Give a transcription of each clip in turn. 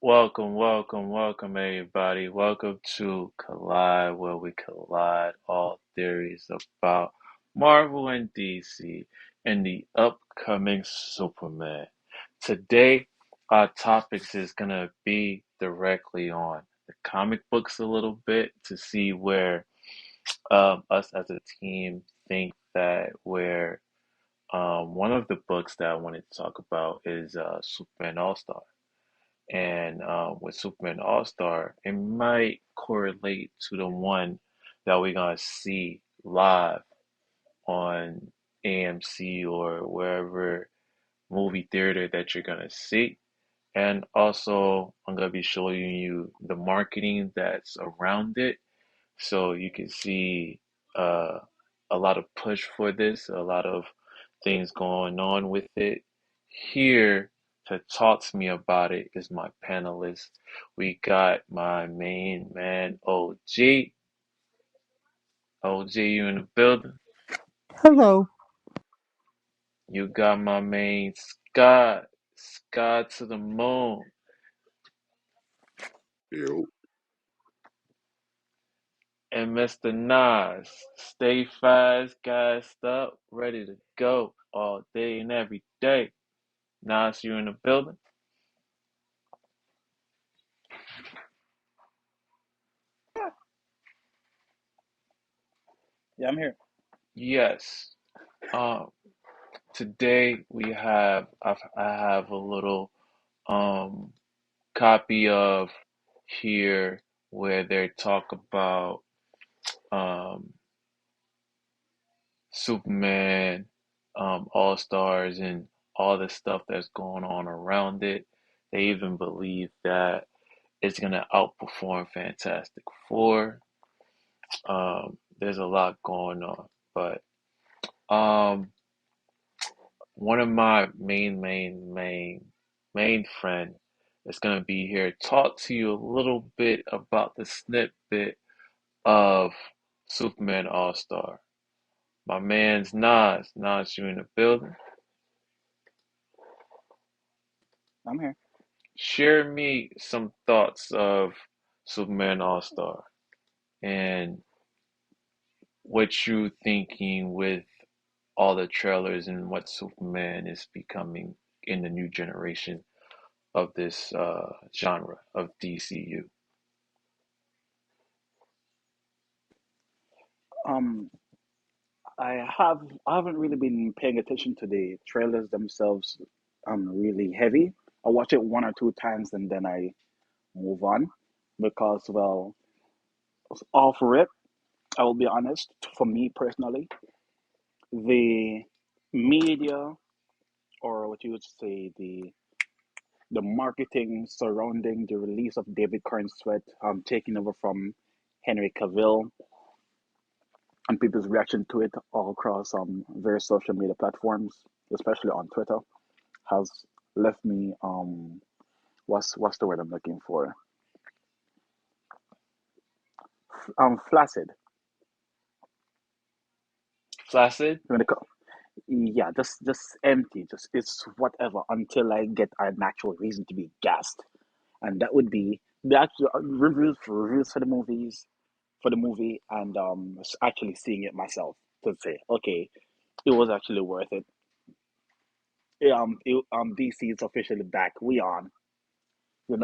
Welcome, everybody. Welcome to Collide, where we collide all theories about Marvel and DC and the upcoming Superman. Today, our topics is gonna be directly on the comic books a little bit to see where us as a team think that where one of the books that I wanted to talk about is Superman All Star. And with Superman All Star, it might correlate to the one that we're gonna see live on AMC or wherever movie theater that you're gonna see. And also, I'm gonna be showing you the marketing that's around it, so you can see uh, a lot of push for this, a lot of things going on with it. Here to talk to me about it is my panelist. We got my main man, OG. OG, you in the building? Hello. You got my main Scott. Scott to the moon. Yo, And Mr. Nas. Stay fast, gassed up, ready to go all day and every day. Nas, you in the building? Yeah, I'm here. Yes. Um, Today I have a little um copy of here where they talk about um Superman, All Stars and all the stuff that's going on around it. They even believe that it's gonna outperform Fantastic Four. There's a lot going on, but um one of my main friend is going to be here talk to you a little bit about the snippet of Superman All-Star. My man's Nas, you in the building? I'm here. Share me some thoughts of Superman All-Star and what you thinking with all the trailers and what Superman is becoming in the new generation of this genre of DCU. Um, I haven't really been paying attention to the trailers themselves. Really heavy. I watch it one or two times and then I move on because, well, all for it. I will be honest. For me personally, the media or what you would say the marketing surrounding the release of David Kern Sweat taking over from Henry Cavill and people's reaction to it all across various social media platforms, especially on Twitter, has left me what's the word I'm looking for? Flaccid. Flaccid? When it co- yeah, just empty. Just it's whatever until I get an actual reason to be gassed, and that would be the actual reviews for the movies for the movie and actually seeing it myself to say okay, it was actually worth it. DC is officially back. We on.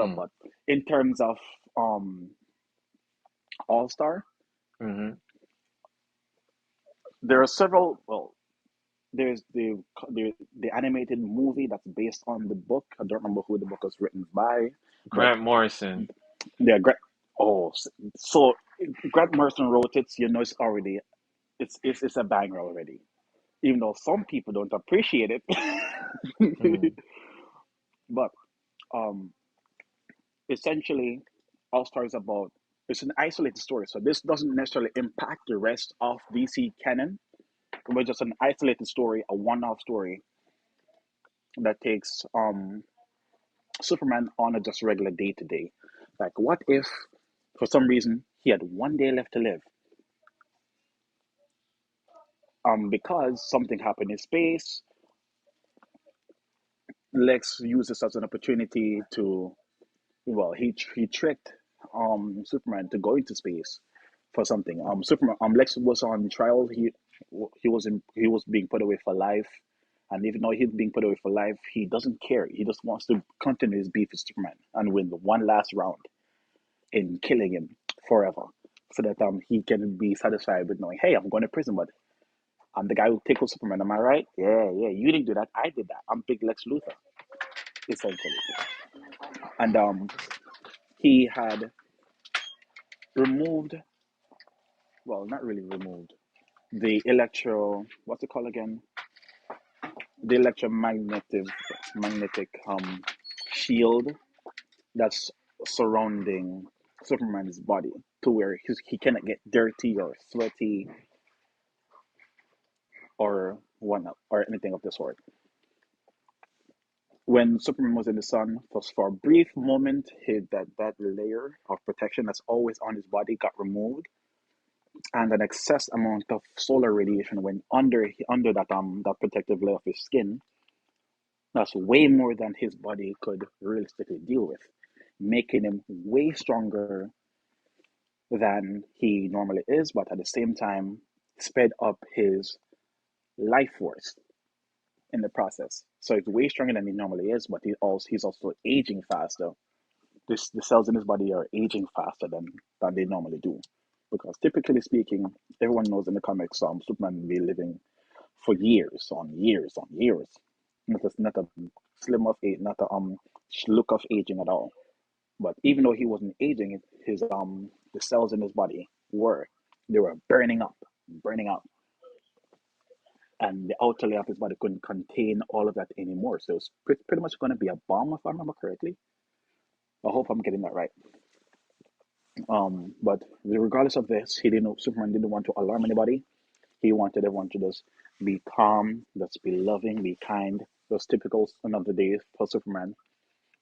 Mm. But in terms of um All Star, Hmm. there are several. Well, there's the animated movie that's based on the book. I don't remember who the book was written by, but Grant Morrison. yeah, oh, so Grant Morrison wrote it. So it's already it's a banger already. Even though some people don't appreciate it, Mm. but um, essentially, All Star is about it's an isolated story. So this doesn't necessarily impact the rest of DC canon. It was just an isolated story, a one-off story that takes Superman on a just regular day to day. Like, what if, for some reason, he had one day left to live? Because something happened in space, Lex uses as an opportunity to well, he tricked Superman to go into space for something. Superman Lex was on trial. He was being put away for life, and even though he's being put away for life, he doesn't care. He just wants to continue his beef with Superman and win the one last round in killing him forever, so that he can be satisfied with knowing, hey, I'm going to prison, but I'm the guy who tickled Superman. Am I right? Yeah, yeah. You didn't do that. I did that. I'm Big Lex Luthor, essentially. And he had removed, well, not really removed, the what's it called again? The magnetic shield that's surrounding Superman's body, to where he cannot get dirty or sweaty or whatnot or anything of the sort. When Superman was in the sun, for a brief moment, that layer of protection that's always on his body got removed, and an excess amount of solar radiation went under that protective layer of his skin. That's way more than his body could realistically deal with, making him way stronger than he normally is, but at the same time, sped up his life force in the process. So he's way stronger than he normally is, but he's also aging faster. The cells in his body are aging faster than they normally do. Because typically speaking, everyone knows in the comics, Superman will be living for years on years on years. Not a slim of age, not a look of aging at all. But even though he wasn't aging, his the cells in his body were burning up, and the outer layer of his body couldn't contain all of that anymore. So it's pretty much going to be a bomb, if I remember correctly. I hope I'm getting that right. But regardless of this, he didn't. Superman didn't want to alarm anybody. He wanted everyone to just be calm, just be loving, be kind. Those typical another day for Superman.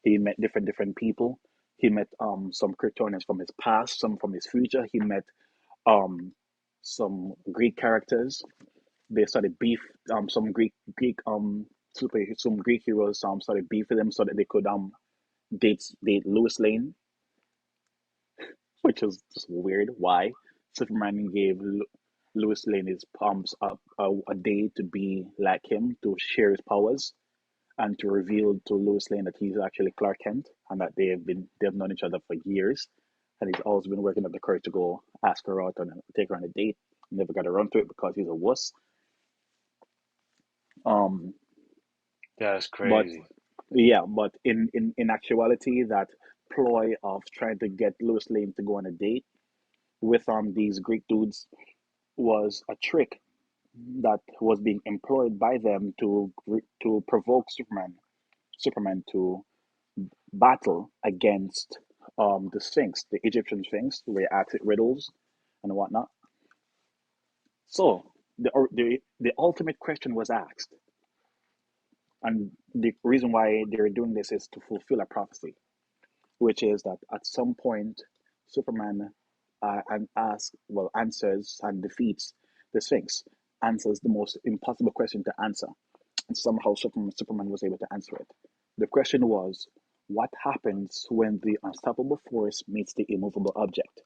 He met different people. He met some Kryptonians from his past, some from his future. He met um some Greek characters. They started beef. Some Greek some Greek heroes started beef with them so that they could date Lois Lane, which was just weird. Why? Superman gave Lois Lane his palms up a day to be like him, to share his powers, and to reveal to Lois Lane that he's actually Clark Kent, and that they've known each other for years, and he's always been working up the courage to go ask her out and take her on a date. Never got around to it because he's a wuss. Um, That's but crazy. yeah, but in actuality, that ploy of trying to get Lois Lane to go on a date with these Greek dudes was a trick that was being employed by them to provoke Superman to battle against the Sphinx, the Egyptian Sphinx, where he asks it riddles and whatnot. So the ultimate question was asked, and the reason why they're doing this is to fulfill a prophecy, which is that at some point Superman answers and defeats the Sphinx, answers the most impossible question to answer, and somehow Superman was able to answer it. The question was, what happens when the unstoppable force meets the immovable object?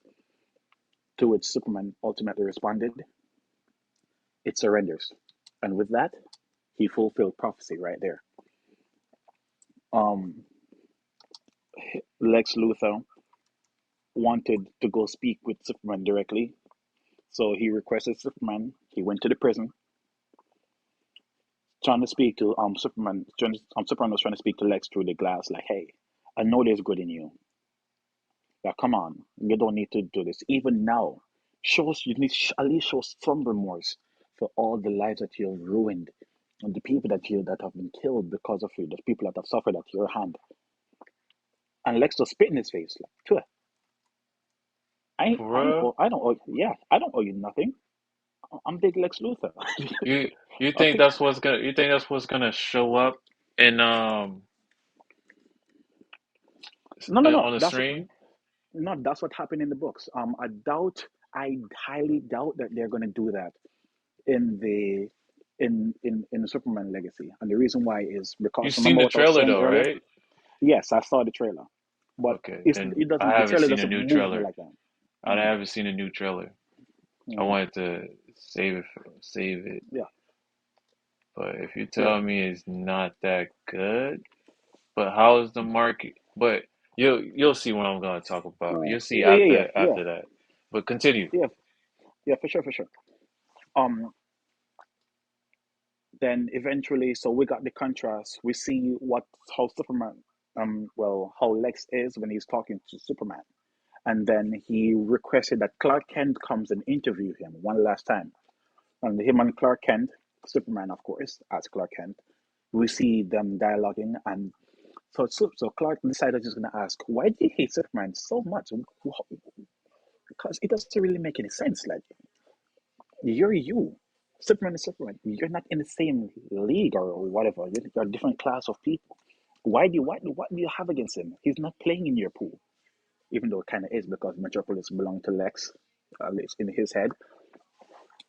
To which Superman ultimately responded, it surrenders. And with that, he fulfilled prophecy right there. Um, Lex Luthor wanted to go speak with Superman directly, so he requested Superman. He went to the prison, trying to speak to Superman. Superman was trying to speak to Lex through the glass, like, "Hey, I know there's good in you. Like, come on, you don't need to do this. Even now, you need at least show some remorse for all the lives that you've ruined, and the people that have been killed because of you, the people that have suffered at your hand." And Lex just spit in his face, like, "Phew, For real? I don't owe you nothing. I'm Big Lex Luthor." You think Okay, that's what's gonna show up in no, no, no. on the stream? That's what happened in the books. I highly doubt that they're going to do that in the Superman Legacy, and the reason why is You because seen remember the what I was trailer saying though, earlier. right? Yes, I saw the trailer. But Okay, it's then it I doesn't. The haven't trailer seen a doesn't new move me trailer. like that. I Mm, haven't seen a new trailer. I mm, wanted to save it. yeah, But if you yeah. tell me it's not that good, but how is the market? But you'll see what I'm gonna talk about. You'll see Yeah, yeah, yeah, yeah, after that. But continue. yeah, yeah, for sure, for sure. Um, then eventually, so we got the contrast. We see what how Superman, well, how Lex is when he's talking to Superman, and then he requested that Clark Kent comes and interview him one last time. And him and Clark Kent, Superman, of course, as Clark Kent, we see them dialoguing, and so Clark decided he's going to ask, why do you hate Superman so much? Because it doesn't really make any sense. Like, you're you. Superman is Superman. You're not in the same league or whatever. You're a different class of people. What do you have against him? He's not playing in your pool, even though it kind of is because Metropolis belonged to Lex, at least in his head,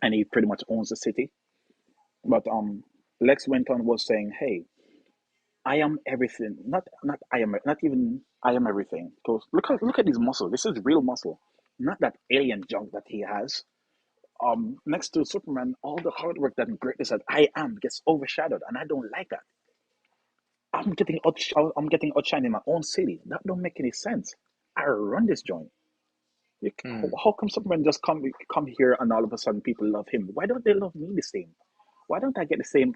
and he pretty much owns the city. But Lex went on was saying, "Hey, I am everything. Not I am not even I am everything. Because look at his muscle. This is real muscle, not that alien junk that he has. Next to Superman, all the hard work that greatness that I am gets overshadowed, and I don't like that. I'm getting outshined in my own city. That don't make any sense. I run this joint. Hmm. How come Superman just come here and all of a sudden people love him? Why don't they love me the same? Why don't I get the same?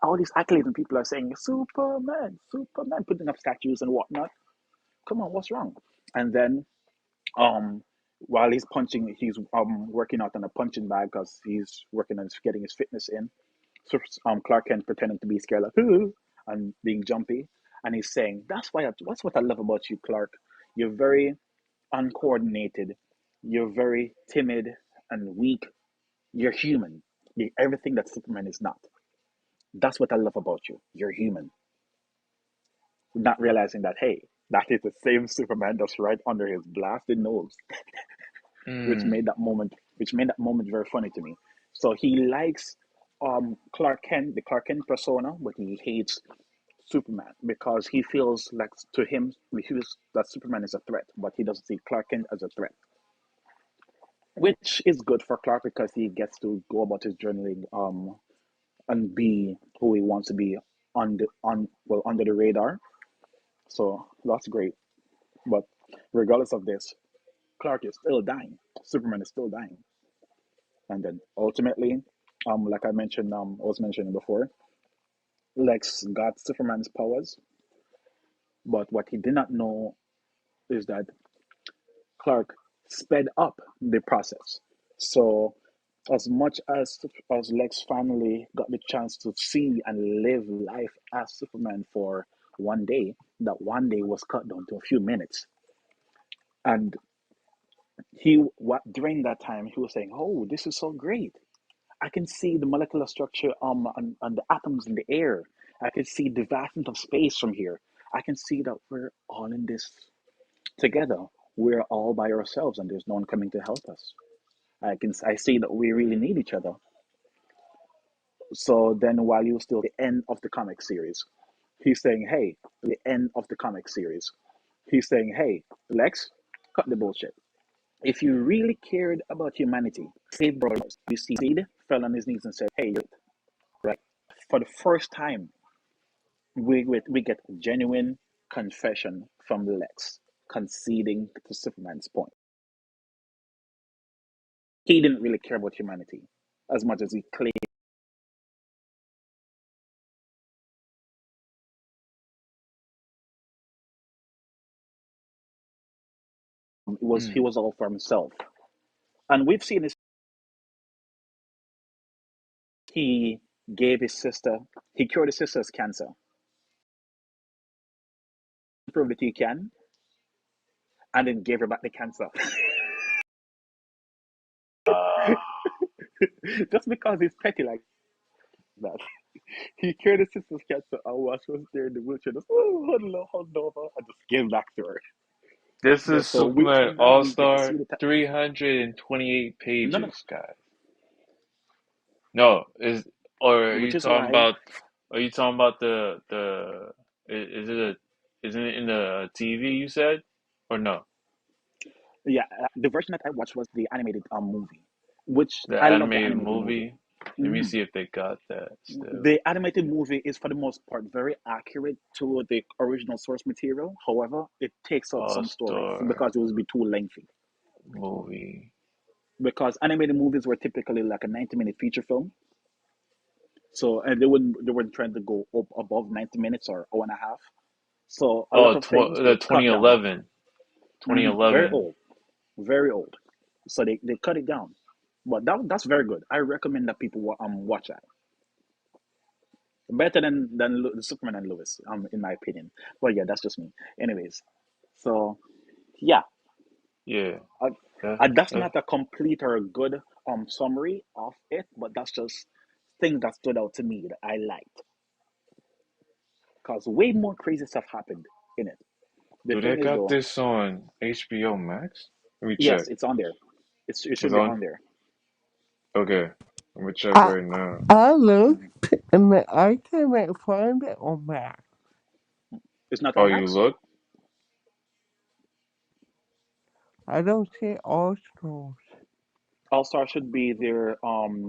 All these accolades and people are saying Superman, Superman, putting up statues and whatnot. Come on, what's wrong? And then um, while he's punching, he's working out on a punching bag because he's working on getting his fitness in. So Clark Kent pretending to be scared like "Ooh," and being jumpy, and he's saying, That's what I love about you, Clark. You're very uncoordinated. You're very timid and weak. You're human. You're everything that Superman is not. That's what I love about you. You're human." Not realizing that, hey, that is the same Superman that's right under his blasted nose, Hmm. which made that moment very funny to me. So he likes Clark Kent, the Clark Kent persona, but he hates Superman because he feels like to him he feels that Superman is a threat, but he doesn't see Clark Kent as a threat, which is good for Clark because he gets to go about his journaling and be who he wants to be under the radar. So that's great. But regardless of this, Clark is still dying. Superman is still dying. And then ultimately, like I was mentioning before, Lex got Superman's powers, but what he did not know is that Clark sped up the process. So as much as Lex finally got the chance to see and live life as Superman for one day, that one day was cut down to a few minutes. And during that time he was saying, "Oh, this is so great. I can see the molecular structure on the atoms in the air. I can see the vastness of space from here. I can see that we're all in this together. We're all by ourselves and there's no one coming to help us. I see that we really need each other." So then while you still the end of the comic series, he's saying, "Hey, the end of the comic series." He's saying, "Hey, Lex, cut the bullshit. If you really cared about humanity, save brothers." You see, Sid fell on his knees and said, "Hey, you're right." For the first time, we get genuine confession from Lex, conceding to Superman's point. He didn't really care about humanity as much as he claimed. He Hmm. was all for himself. And we've seen this. He gave his sister, he cured his sister's cancer. He proved that he can, and then gave her back the cancer. Uh, Just because he's petty like that. He cured his sister's cancer and was there in the wheelchair, just huddle over, and just gave back to her. this is So Superman now All we get to see Star, the 328 no, no, pages, guys. No, or which is why are you talking about is it a Isn't it in the TV? You said, or no? Yeah, the version that I watched was the animated movie, which The I love the animated animated movie. movie. Let me hmm see if they got that still. The animated movie is for the most part very accurate to the original source material. However, it takes out All some stories Star because it would be too lengthy. movie. Because animated movies were typically like a 90-minute feature film. So and they weren't trying to go up above 90 minutes or hour and a half. So a lot Oh, of things the were cut down. 2011. Very 2011. old, very old. So they cut it down. But that's very good. I recommend that people watch that. Better than Superman and Lewis, in my opinion. But yeah, that's just me. Anyways, so yeah, Yeah. I, That, that's that, not a complete or a good summary of it, but that's just things that stood out to me that I liked because way more crazy stuff happened in it. The do they thing is got though, this on HBO Max? Let me check. yes, it's on there. It It's should be on. on there. Okay. I'm gonna check I right now. I Mhm. looked and I can't find it on Mac. It's not Oh, on you Max. look? I don't see all stores. All Star should be their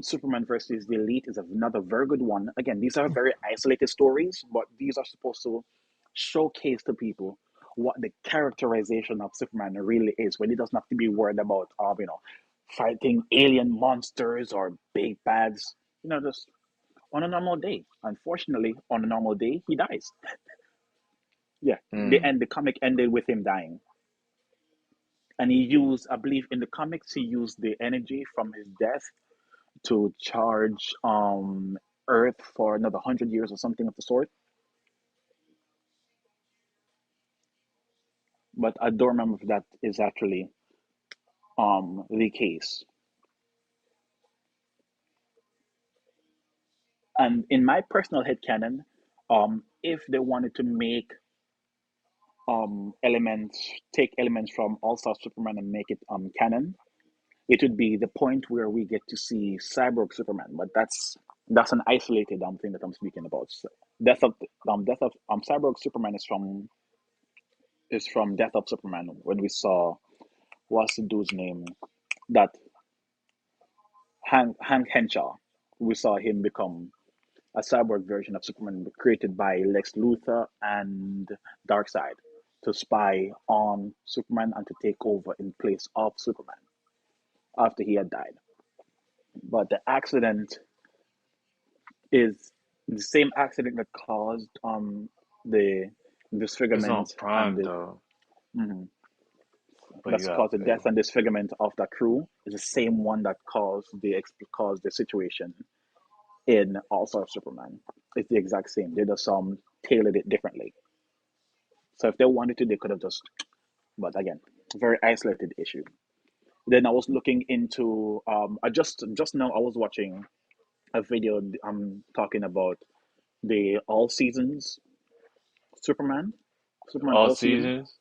Superman versus the Elite is another very good one. Again, these are very isolated stories, but these are supposed to showcase to people what the characterization of Superman really is. When he doesn't have to be worried about fighting alien monsters or big bads. Just on a normal day. Unfortunately, on a normal day, he dies. Yeah, Hmm. the comic ended with him dying. And he used, I believe, in the comics, he used the energy from his death to charge Earth for another 100 years or something of the sort. But I don't remember if that is actually the case. And in my personal headcanon, if they wanted to make take elements from All Star Superman and make it canon, it would be the point where we get to see Cyborg Superman. But that's an isolated thing that I'm speaking about. So Death of Cyborg Superman is from Death of Superman when we saw what's the dude's name that Hank Henshaw. We saw him become a cyborg version of Superman created by Lex Luthor and Darkseid to spy on Superman and to take over in place of Superman after he had died. But the accident is the same accident that caused the It's on disfigurement and Prime the though, mhm, but you that's gotta caused the pay. death and disfigurement of the crew is the same one that caused the situation in All Star Superman. It's the exact same. They just tailored it differently. So if they wanted to, they could have just. But again, very isolated issue. Then I was looking into. I just now I was watching a video. Talking about the all seasons Superman, Superman All all season. seasons.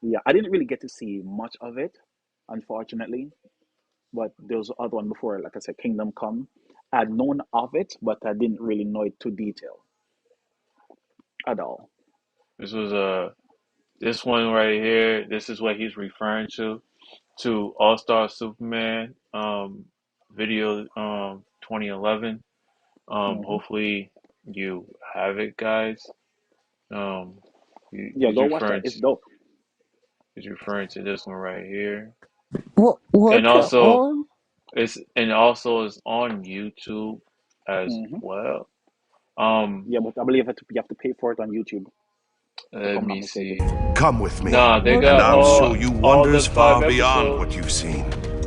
Yeah, I didn't really get to see much of it, unfortunately. But there was other one before, like I said, Kingdom Come. I'd known of it, but I didn't really know it to detail at all. This was this one right here. This is what he's referring to All Star Superman video 2011. hmm Hopefully you have it, guys. Um, Yeah, go watch that. It's dope. he's referring to this one right here, and What's it also on? it's on YouTube as hmm well. Um, Yeah, but I believe you have to pay for it on YouTube, if let I'm not me mistaken. see. Come with me, Nah, they What's and it got I'll on? show you all the wonders five far beyond what episodes. you've seen.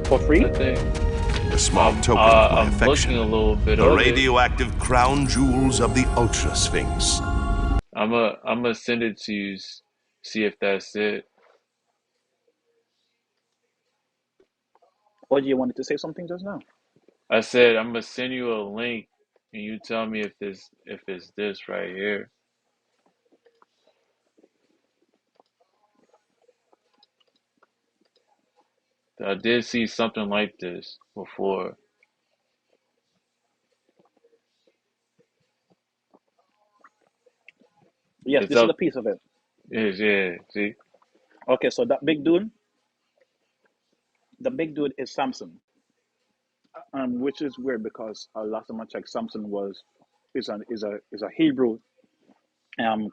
For I free? think A small token of my I'm looking affection. a little bit The of it. radioactive crown jewels of the Ultra Sphinx. I'm gonna send it to you. See if that's it. Or do you wanted to say something just now? I said I'm gonna send you a link, and you tell me if it's this right here. I did see something like this before. Yes, It's this is a up. piece of it. Yes, yeah. See. Okay, so the big dude is Samson, which is weird because last time I checked, Samson was is a Hebrew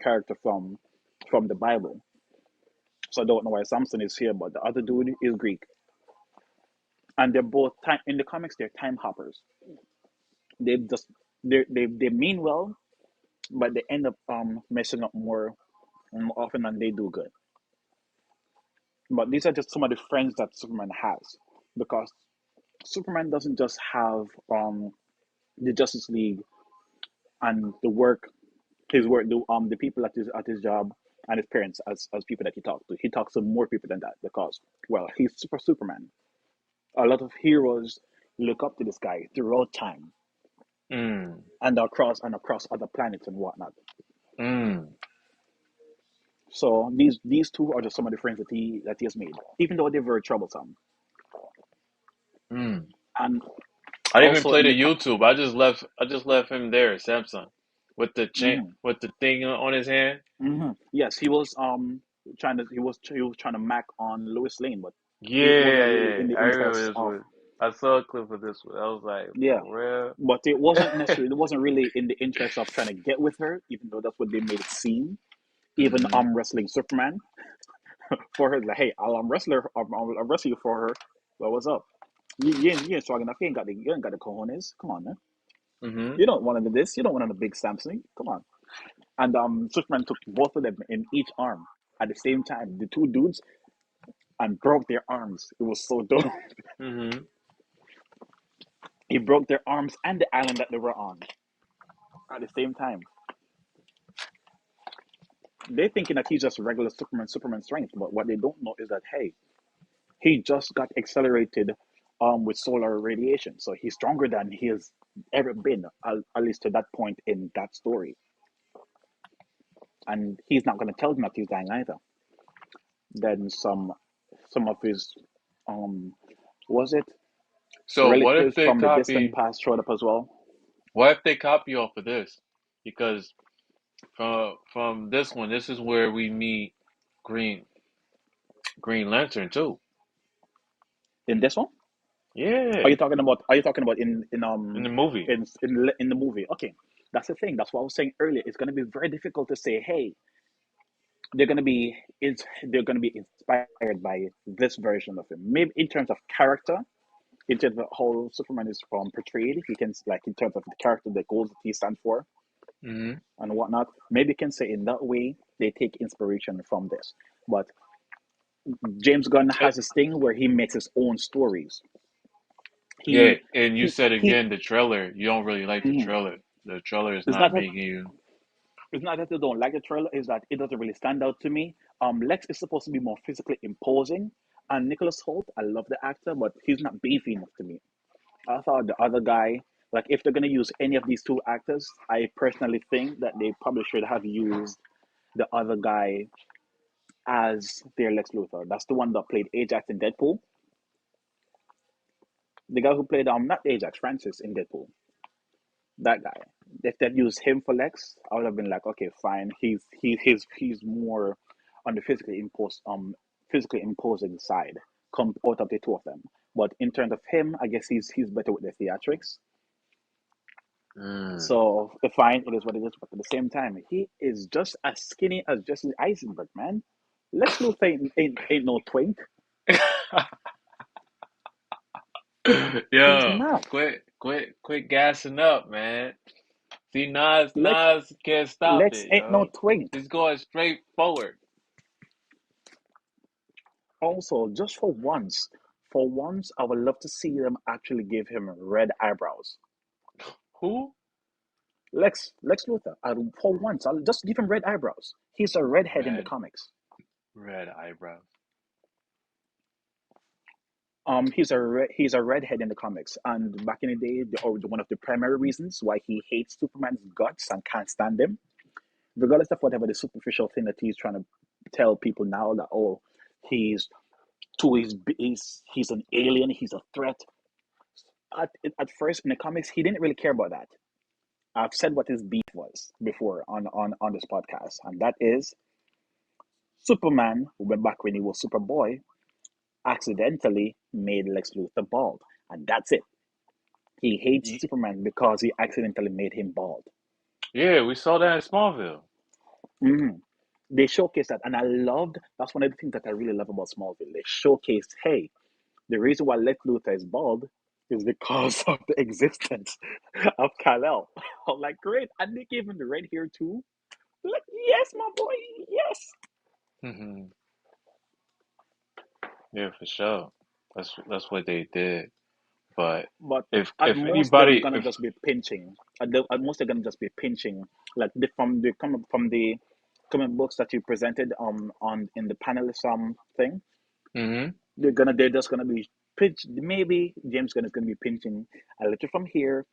character from the Bible. So I don't know why Samson is here, but the other dude is Greek, and they're both time in the comics. They're time hoppers. They just they mean well, but they end up messing up more often than they do good. But these are just some of the friends that Superman has, because Superman doesn't just have the Justice League and the people at his job and his parents as people that he talks to. He talks to more people than that because, well, he's Superman. A lot of heroes look up to this guy throughout time Mm. and across other planets and whatnot. Mm. So these two are just some of the friends that he has made, even though they're very troublesome. Mm. And I didn't even also play in the the YouTube. I just left him there, Samsung, with the mhm, with the thing on his hand. yes, he was trying to mac on Lois Lane, but it wasn't really Yeah, in the I remember interest this of one. I saw a clip of this one. I was like, yeah, for but real? it wasn't really in the interest of trying to get with her, even though that's what they made it seem. Even Hmm. wrestling Superman for her, like, hey, I'll wrestle you for her. Well, what's up? You ain't strong enough. You ain't got the cojones. Come on, man. Hmm. You don't want to do this. You don't want to big Samson. Come on. And Superman took both of them in each arm at the same time. The two dudes and broke their arms. It was so dope. Hmm. He broke their arms and the island that they were on at the same time. They're thinking that he's just regular Superman strength, but what they don't know is that, hey, he just got accelerated with solar radiation, so he's stronger than he has ever been, at least to that point in that story. And he's not going to tell them that he's dying either. Then some of his um was it So relatives from the distant past showed up as well. what if they copy off of this? Because from this one, this is where we meet Green Green Lantern too. In this one, Yeah, are you talking about in the movie. in the movie? Okay, that's the thing. That's what I was saying earlier. It's going to be very difficult to say, hey, they're going to be they're going to be inspired by this version of him. Maybe in terms of character, in terms of how Superman is portrayed, he can, like, in terms of the character, the goals that he stands for Hmm. and whatnot. Maybe you can say in that way they take inspiration from this. But James Gunn has this thing where he makes his own stories. Yeah, He and you said he. again the trailer. You don't really like the Mhm. trailer. The trailer is It's not not that making you. it's not that I don't like the trailer. Is that it doesn't really stand out to me. Lex is supposed to be more physically imposing, and Nicholas Holt, I love the actor, but he's not beefy enough to me. I thought the other guy, like, if they're gonna use any of these two actors, I personally think that they probably should have used the other guy as their Lex Luthor. That's the one that played Ajax in Deadpool. The guy who played not Ajax, Francis in Deadpool. That guy. If they'd used him for Lex, I would have been like, okay, fine. He's more on the physically imposing side, come out of the two of them. But in terms of him, I guess he's better with the theatrics. Mm. So fine, it is what it is. But at the same time, he is just as skinny as Jesse Eisenberg, man. Lex Luthor ain't no twink. He's Yo, not. quit gassing up, man. See, Lex Nas can't stop Lex it, ain't no yo. twink. He's going straight forward. Also, just for once, I would love to see them actually give him red eyebrows. Who? Lex Luthor. For once, I'll just give him red eyebrows. He's a redhead in the Red, comics. red eyebrows. He's a redhead in the comics, and back in the day, one of the primary reasons why he hates Superman's guts and can't stand him, regardless of whatever the superficial thing that he's trying to tell people now, that, oh, he's he's an alien, he's a threat. At first in the comics, he didn't really care about that. I've said what his beef was before on this podcast, and that is Superman, went back when he was Superboy, accidentally made Lex Luthor bald, and that's it. He hates Ye- Superman because he accidentally made him bald. Yeah, we saw that in Smallville. Mhm. They showcased that, and I loved. That's one of the things that I really love about Smallville. They showcased, hey, the reason why Lex Luthor is bald is because of the existence of Kal-El. I'm like, great, and they gave him the red hair too. Like, yes, my boy, yes. Hmm. Yeah, for sure. That's what they did. But But if at if most they're anybody gonna if just be pinching. At most they're gonna just be pinching, like from the comic books that you presented on in the panelist thing. hmm They're just gonna be pinch. Maybe James Gunn is gonna be pinching a little from here,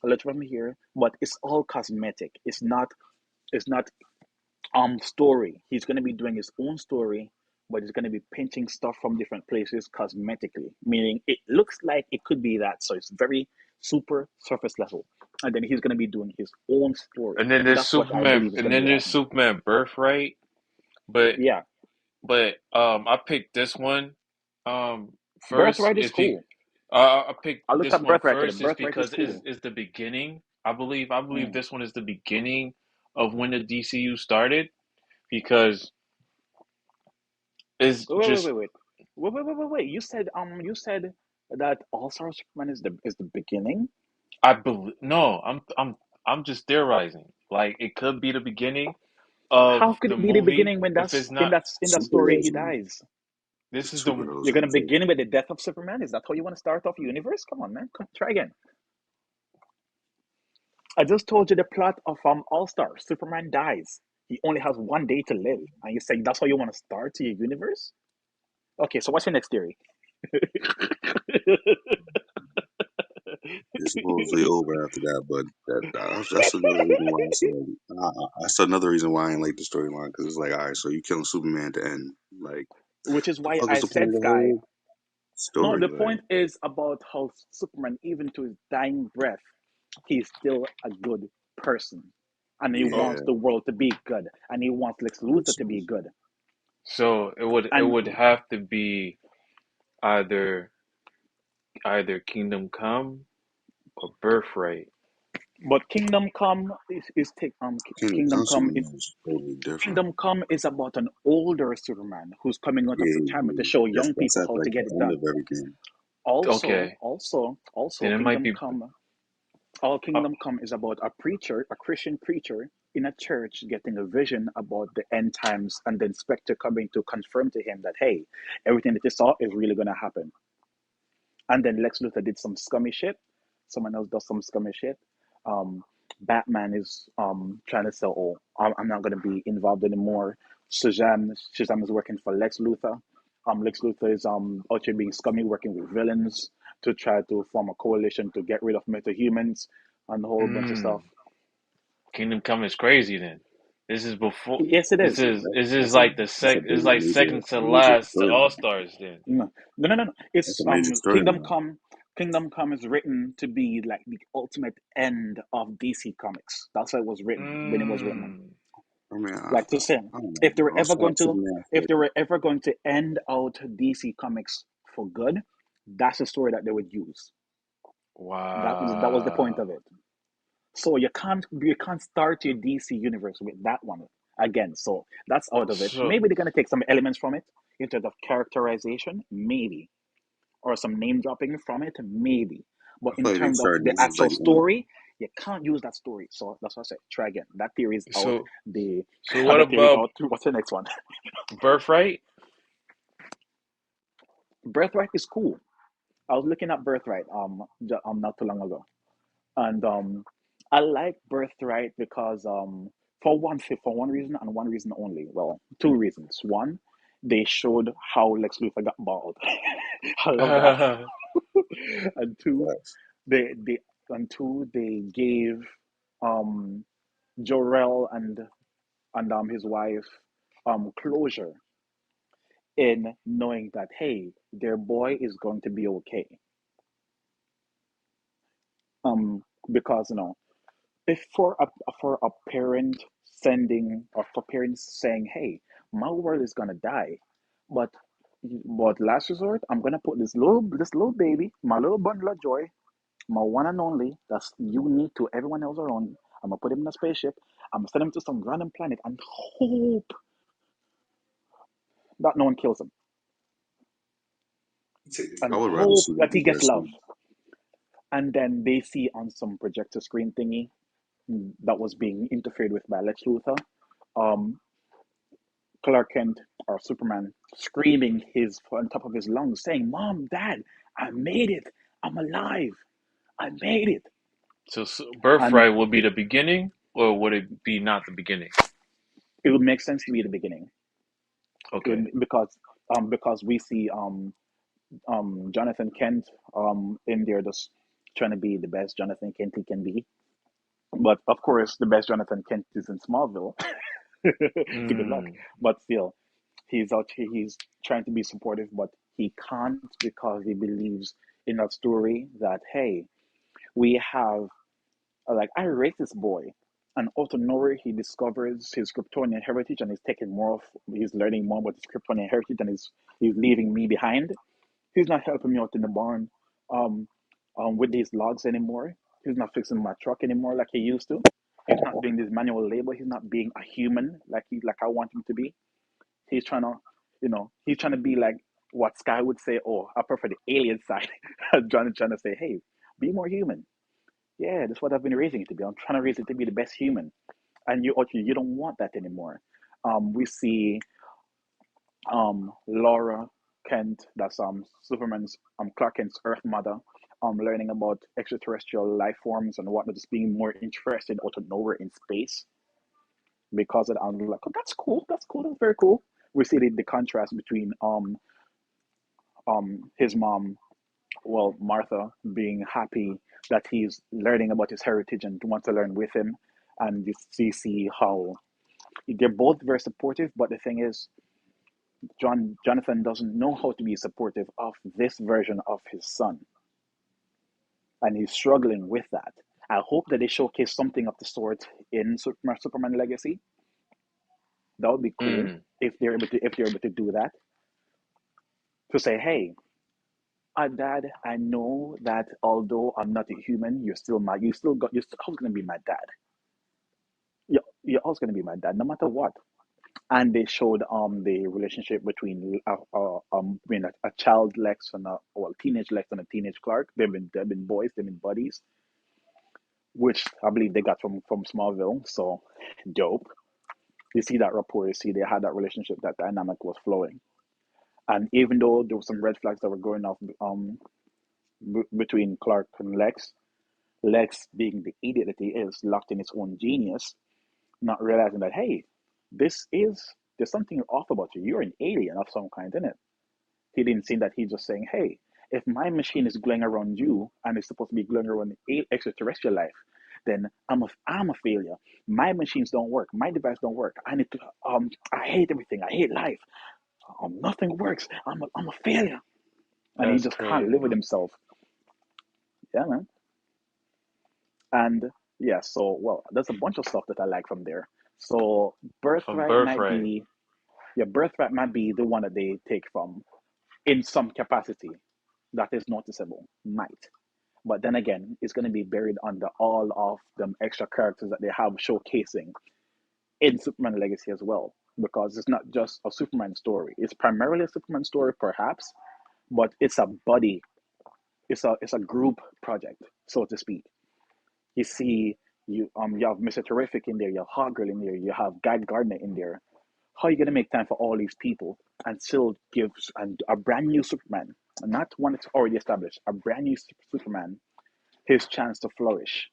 a little from here, but it's all cosmetic. It's not story. He's gonna be doing his own story, but he's gonna be pinching stuff from different places cosmetically, meaning it looks like it could be that. So it's very super surface level, and then he's gonna be doing his own story. and then there's That's what I Superman believe is and gonna then be there's happening. Superman Birthright. But Yeah, I picked this one first. Birthright is If you cool. I picked I looked this at one Birthright today. first is Birthright is because cool. is the beginning. I believe Mm. this one is the beginning of when the DCU started because it's Wait, wait, just wait, wait, wait, wait, wait, wait, wait. You said that All Star Superman is the beginning. I believe no, I'm just theorizing. Like it could be the beginning of How could the it be the movie beginning when if that's it's in not. that story Superheroes he movie. dies? This It's is a the superheroes You're gonna movie too. begin with the death of Superman? Is that how you want to start off universe? Come on, man. Come try again. I just told you the plot of All Star. Superman dies. He only has 1 day to live, and you're saying that's how you want to start your universe? Okay, so what's your next theory? It's supposedly over after that, but that's another reason why I said that's another reason why I ain't like the storyline because it's like, all right, so you killing Superman at the end, like Which is the why fuck I is the point said, of the Sky. whole No, story? the Like, point is about how Superman, even to his dying breath, he's still a good person, and he yeah, wants the world to be good, and he wants Lex Luthor which to be good, so it and would have to be either Kingdom Come or Birthright. but Kingdom Come is take Kingdom Kingdom Come Come is Superman is totally different. Kingdom Come is about an older Superman who's coming out of Yeah, retirement to yeah. show That's young that's people at how to like the get it end done. of everything. Also, Okay, also, also, then it might Kingdom be. Come, all Uh, Kingdom Come is about a preacher, a Christian preacher in a church getting a vision about the end times, and then Spectre coming to confirm to him that hey, everything that he saw is really gonna happen. And then Lex Luthor did some scummy shit. Someone else does some scummy shit. Um, Batman is trying to sell. Oh, I'm not gonna be involved anymore. Shazam is working for Lex Luthor. Lex Luthor is out here being scummy, working with villains to try to form a coalition to get rid of metahumans and a whole bunch of stuff. mm, Kingdom Come is crazy. Then this is before. Yes, it This is. is this is That's a like the that's a sec. big It's like second to last to All storyline. Stars. Then. No, no, no, no, no. That's It's a major Kingdom storyline. Come. Kingdom Come is written to be like the ultimate end of DC Comics. That's how it was written when it was written. Mm. I mean, Like to say, I don't know. if they were I'll ever swap going to, Superman if for they were ever going to end out DC Comics for good, that's the story that they would use. That was the point of Wow. it. So you can't start your DC universe with that one again. So that's out of it. So Maybe they're gonna take some elements from it in terms of characterization, maybe, or some name dropping from it, maybe. But I in feel like they terms of started the this is actual like story, you can't use that story. So that's what I said. Try again. That theory is out. so The so what other theory is about out. What's the next one? Birthright? Birthright is cool. I was looking at Birthright not too long ago, and I like Birthright because for one reason and one reason only. Well, two reasons. One, they showed how Lex Luthor got bald. I love that. And two, facts. they and two they gave um Jorel and his wife closure in knowing that hey, their boy is going to be okay. Because if for a parent sending or for parents saying, hey, my world is gonna die. But last resort, I'm gonna put this little baby, my little bundle of joy, my one and only, that's unique to everyone else around. I'm gonna put him in a spaceship. I'm gonna send him to some random planet and hope that no one kills him, and I would rather hope see that that he be gets that love. sweet. And then they see on some projector screen thingy that was being interfered with by Lex Luthor, um, Clark Kent or Superman screaming his on top of his lungs, saying, "Mom, Dad, I made it! I'm alive! I made it!" So And Birthright will be the beginning, or would it be not the beginning? it would make sense to be the beginning. It Okay. would, because we see Jonathan Kent in there just trying to be the best Jonathan Kent he can be. But of course, the best Jonathan Kent is in Smallville. So good luck. Mm. But still, he's out here. He's trying to be supportive, but he can't because he believes in that story that hey, we have like I raised this boy, and out of nowhere he discovers his Kryptonian heritage and he's taking more of. He's learning more about his Kryptonian heritage and he's leaving me behind. He's not helping me out in the barn, um, with these logs anymore. He's not fixing my truck anymore like he used to. He's not doing this manual labor. He's not being a human like I want him to be. He's trying to, he's trying to be like what Sky would say. Oh, I prefer the alien side. Trying to say, hey, be more human. Yeah, that's what I've been raising it to be. I'm trying to raise it to be the best human, and you don't want that anymore. We see Laura Kent, that's Superman's Clark Kent's Earth mother, learning about extraterrestrial life forms and whatnot, just being more interested out of nowhere in space because of I'm like, oh, that's cool, that's very cool. We see the contrast between his mom, well, Martha, being happy that he's learning about his heritage and wants to learn with him, and you see how they're both very supportive, but the thing is Jonathan doesn't know how to be supportive of this version of his son, and he's struggling with that. I hope that they showcase something of the sort in Superman Legacy. That would be cool Mm. if they're able to do that. To say, hey, Dad, I know that although I'm not a human, you're still always gonna be my dad. You're always gonna be my dad, no matter what. And they showed the relationship between a child Lex and a teenage Lex and a teenage Clark. They've been boys, they've been buddies, which I believe they got from Smallville. So dope. You see that rapport. You see they had that relationship. That dynamic was flowing. And even though there were some red flags that were going off between Clark and Lex being the idiot that he is, locked in his own genius, not realizing that hey, there's something off about you. You're an alien of some kind, isn't it? He didn't see that. He's just saying, hey, if my machine is glowing around you and it's supposed to be glowing around extraterrestrial life, then I'm a failure. My machines don't work. My device don't work. I hate everything. I hate life. Nothing works. I'm a failure. And he That's just can't live with crazy. himself. Yeah, man. And yeah, so well, there's a bunch of stuff that I like from there. So From birthright might Birthright. be yeah, birthright might be the one that they take from in some capacity that is noticeable. Might. But then again, it's going to be buried under all of them extra characters that they have showcasing in Superman Legacy as well. Because it's not just a Superman story. It's primarily a Superman story, perhaps, but it's a buddy. It's a group project, so to speak. You see, you have Mr. Terrific in there, you have Hot Girl in there, you have Guy Gardner in there. How are you gonna make time for all these people and still give a brand new Superman, not one that's already established, a brand new Superman, his chance to flourish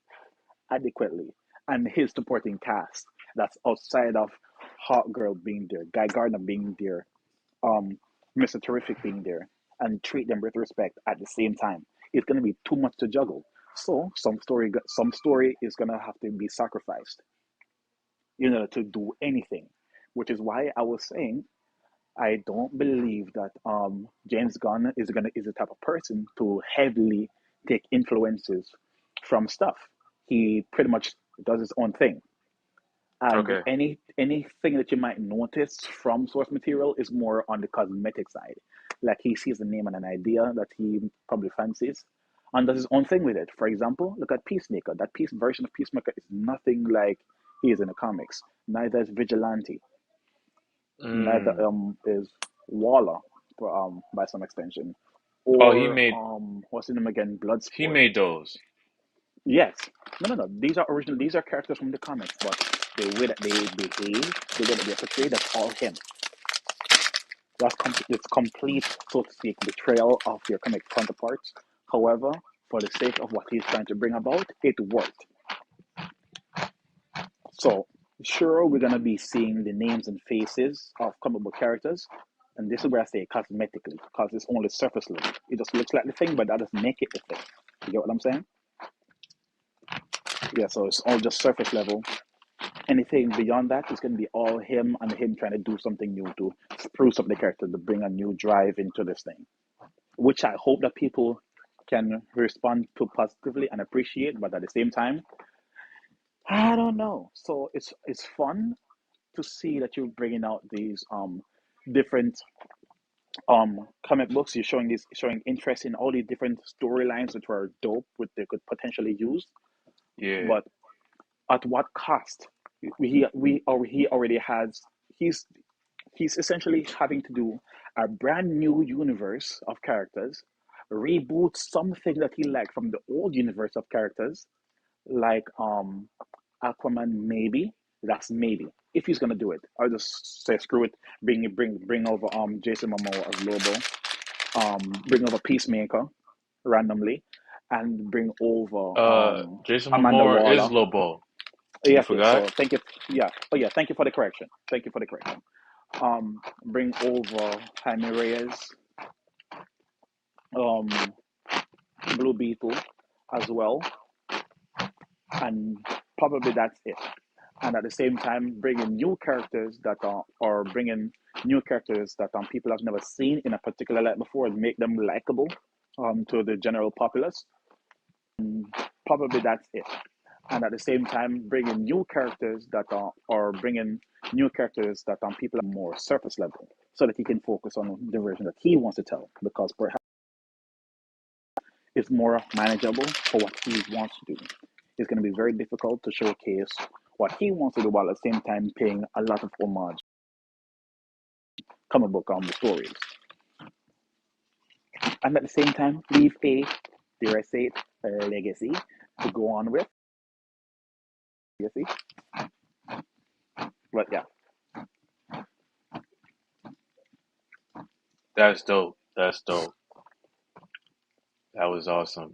adequately, and his supporting cast that's outside of Hot Girl being there, Guy Gardner being there, um, Mr. Terrific being there, and treat them with respect at the same time. It's gonna be too much to juggle. So some story is gonna have to be sacrificed, to do anything. Which is why I was saying I don't believe that James Gunn is the type of person to heavily take influences from stuff. He pretty much does his own thing. And Okay. anything that you might notice from source material is more on the cosmetic side. Like he sees the name and an idea that he probably fancies and does his own thing with it. For example, look at Peacemaker. That piece version of Peacemaker is nothing like he is in the comics. Neither is Vigilante. Neither Mm. is Waller, by some extension, Oh, or what's his name again? he Bloodsport. made those. Yes. No, no, no. These are original. These are characters from the comics, but the way that they behave, the way that they're portrayed, that's all him. It's complete, so to speak, betrayal of your comic counterparts. However, for the sake of what he's trying to bring about, it worked. So, sure, we're gonna be seeing the names and faces of comic book characters, and this is where I say cosmetically, because it's only surface level. It just looks like the thing, but that doesn't make it the thing. You get what I'm saying? Yeah. So it's all just surface level. Anything beyond that is going to be all him and him trying to do something new to spruce up the character to bring a new drive into this thing, which I hope that people can respond to positively and appreciate. But at the same time, I don't know. So it's fun to see that you're bringing out these different comic books. You're showing interest in all these different storylines which were dope, which they could potentially use. Yeah. But at what cost? He already has he's he's essentially having to do a brand new universe of characters, reboot something that he liked from the old universe of characters, like Aquaman. Maybe that's maybe if he's gonna do it. I'll just say screw it. Bring over Jason Momoa as Lobo. Bring over Peacemaker randomly, and bring over Jason Amanda Momoa is Waller. Lobo. You Yes, yes. So forgot? thank you. Yeah. Oh, yeah. Thank you for the correction. Thank you for the correction. Bring over Jaime Reyes, um, Blue Beetle, as well, and probably that's it. And at the same time, bringing new characters that are, or bringing new characters that people have never seen in a particular light before, and make them likable to the general populace. Probably that's it. And at the same time, bringing new characters that are, or bringing new characters that people are more surface level, so that he can focus on the version that he wants to tell, because perhaps it's more manageable for what he wants to do. It's going to be very difficult to showcase what he wants to do while at the same time paying a lot of homage comic book stories, and at the same time leave a, dare I say it, a legacy to go on with. Legacy, but yeah. That's dope. That's dope. That was awesome.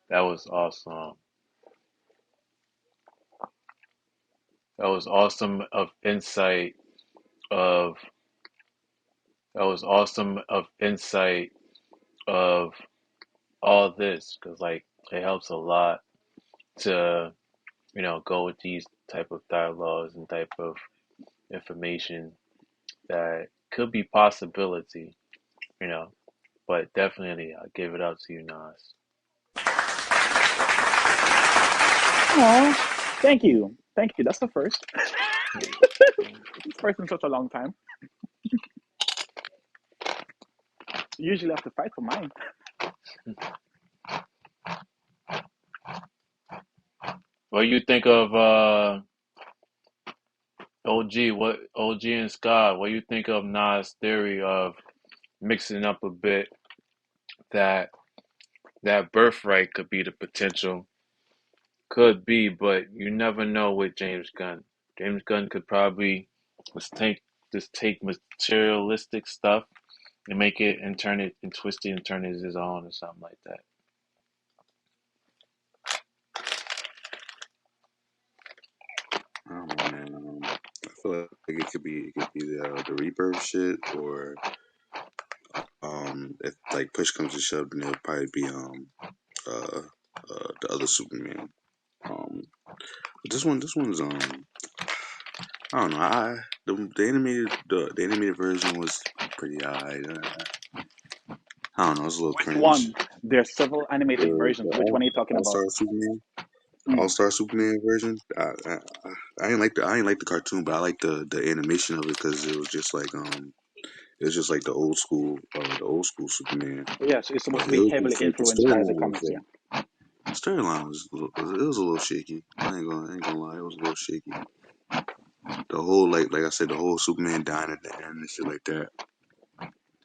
That was awesome. That was awesome of insight of that was awesome of insight of all this because like it helps a lot to go with these type of dialogues and type of information that could be possibility, you know. But definitely, I'll give it up to you, Nas. Oh, thank you, thank you. That's the first. Yeah. It's first in such a long time. Usually I have to fight for mine. What you think of OG? What OG and Scott? What you think of Nas' theory of mixing up a bit that that birthright could be the potential? Could be, but you never know with James Gunn. James Gunn could probably just take materialistic stuff and make it and turn it and twist it and turn it his own or something like that. I don't know, man. I feel like it could be the rebirth shit, or if like push comes to shove, then it'll probably be uh the other Superman. Um, but this one's I don't know. The animated version was pretty alright. I don't know. It's a little Which cringe. one? There's several animated The versions. Which one are you talking All about? Star Superman. All Mm. Star Superman version. I ain't like the cartoon, but I like the animation of it because it was just like the old school Superman. Yes, it's supposed But to it be was heavily just like the influenced by the storyline was comics. Yeah, the storyline was it was a little shaky. I ain't gonna lie, it was a little shaky. The whole like I said, the whole Superman dying at the end and shit like that.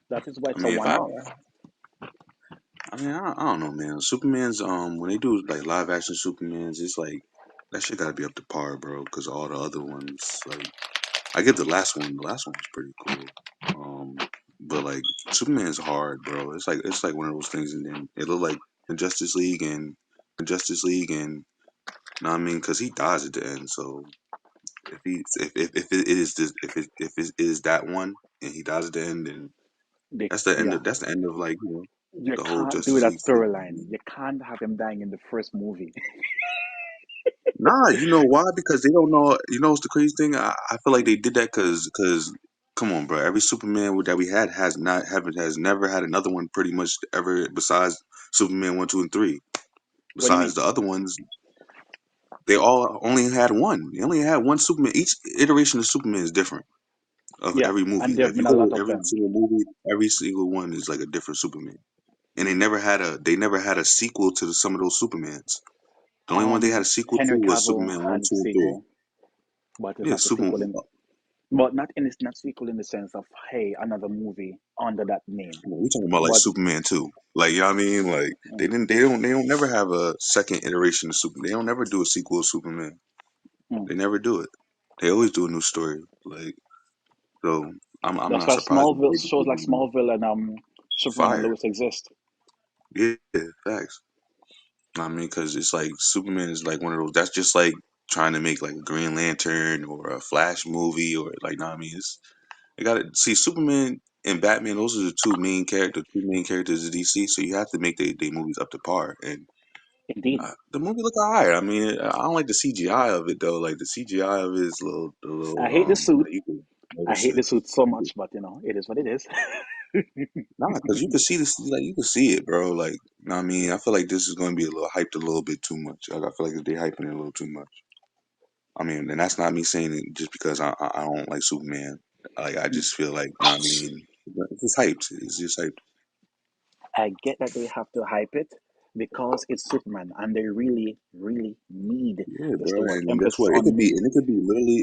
that is why I it's a mean, if one-off. I don't know, man. Superman's when they do like live action Supermans, it's like that shit gotta be up to par, bro. Because all the other ones, like I get the last one. The last one was pretty cool. But like Superman's hard, bro. It's like one of those things, and then it looked like the Justice League, and know what I mean, because he dies at the end. So if it is this if it is that one and he dies at the end, then Yeah, that's the end of like you the whole can't do Justice that League shit. storyline. You can't have him dying in the first movie. Nah, you know why? Because they don't know. You know what's the crazy thing? I feel like they did that because come on, bro. Every Superman that we had has never had another one pretty much ever besides Superman 1, 2, and 3. What do you Besides mean? the other ones, they all only had one. They only had one Superman. Each iteration of Superman is different of Yeah, every and movie. there Like have if you been a go lot to of every them. single movie, every single one is like a different Superman. And they never had a sequel to some of those Supermans. The only one they had a sequel to Henry was Cavill Superman 1, had a 2, and 3. sequel, but it's Yeah, not a Superman. sequel in, but not sequel in the sense of hey another movie under that name. We talking about like But Superman 2. Like, you know what I mean? Like mm, they don't never have a second iteration of Superman. They don't never do a sequel of Superman. mm. They never do it. They always do a new story. Like, so I'm That's not why surprised if Smallville they just shows do like the Smallville and Superman and fire. Lois exist. Yeah, facts. I mean, because it's like Superman is like one of those. That's just like trying to make like a Green Lantern or a Flash movie or like, no, I mean, it's you got to see Superman and Batman. Those are the two main characters of DC. So you have to make they movies up to par. And Indeed, the movie look alright. I mean, I don't like the CGI of it though. Like the CGI of it is a I little hate the suit. you can I notice hate it. the suit so much, but it is what it is. Nah, because you can see this, like you can see it, bro. Like, I mean, I feel like this is going to be a little hyped a little bit too much. Like, I feel like they're hyping it a little too much. I mean, and that's not me saying it just because I don't like Superman. Like, I just feel like, I mean, it's just hyped. It's just hyped. I get that they have to hype it because it's Superman, and they really, really need Yeah, this bro. to work. And guess Emphasis what? on need.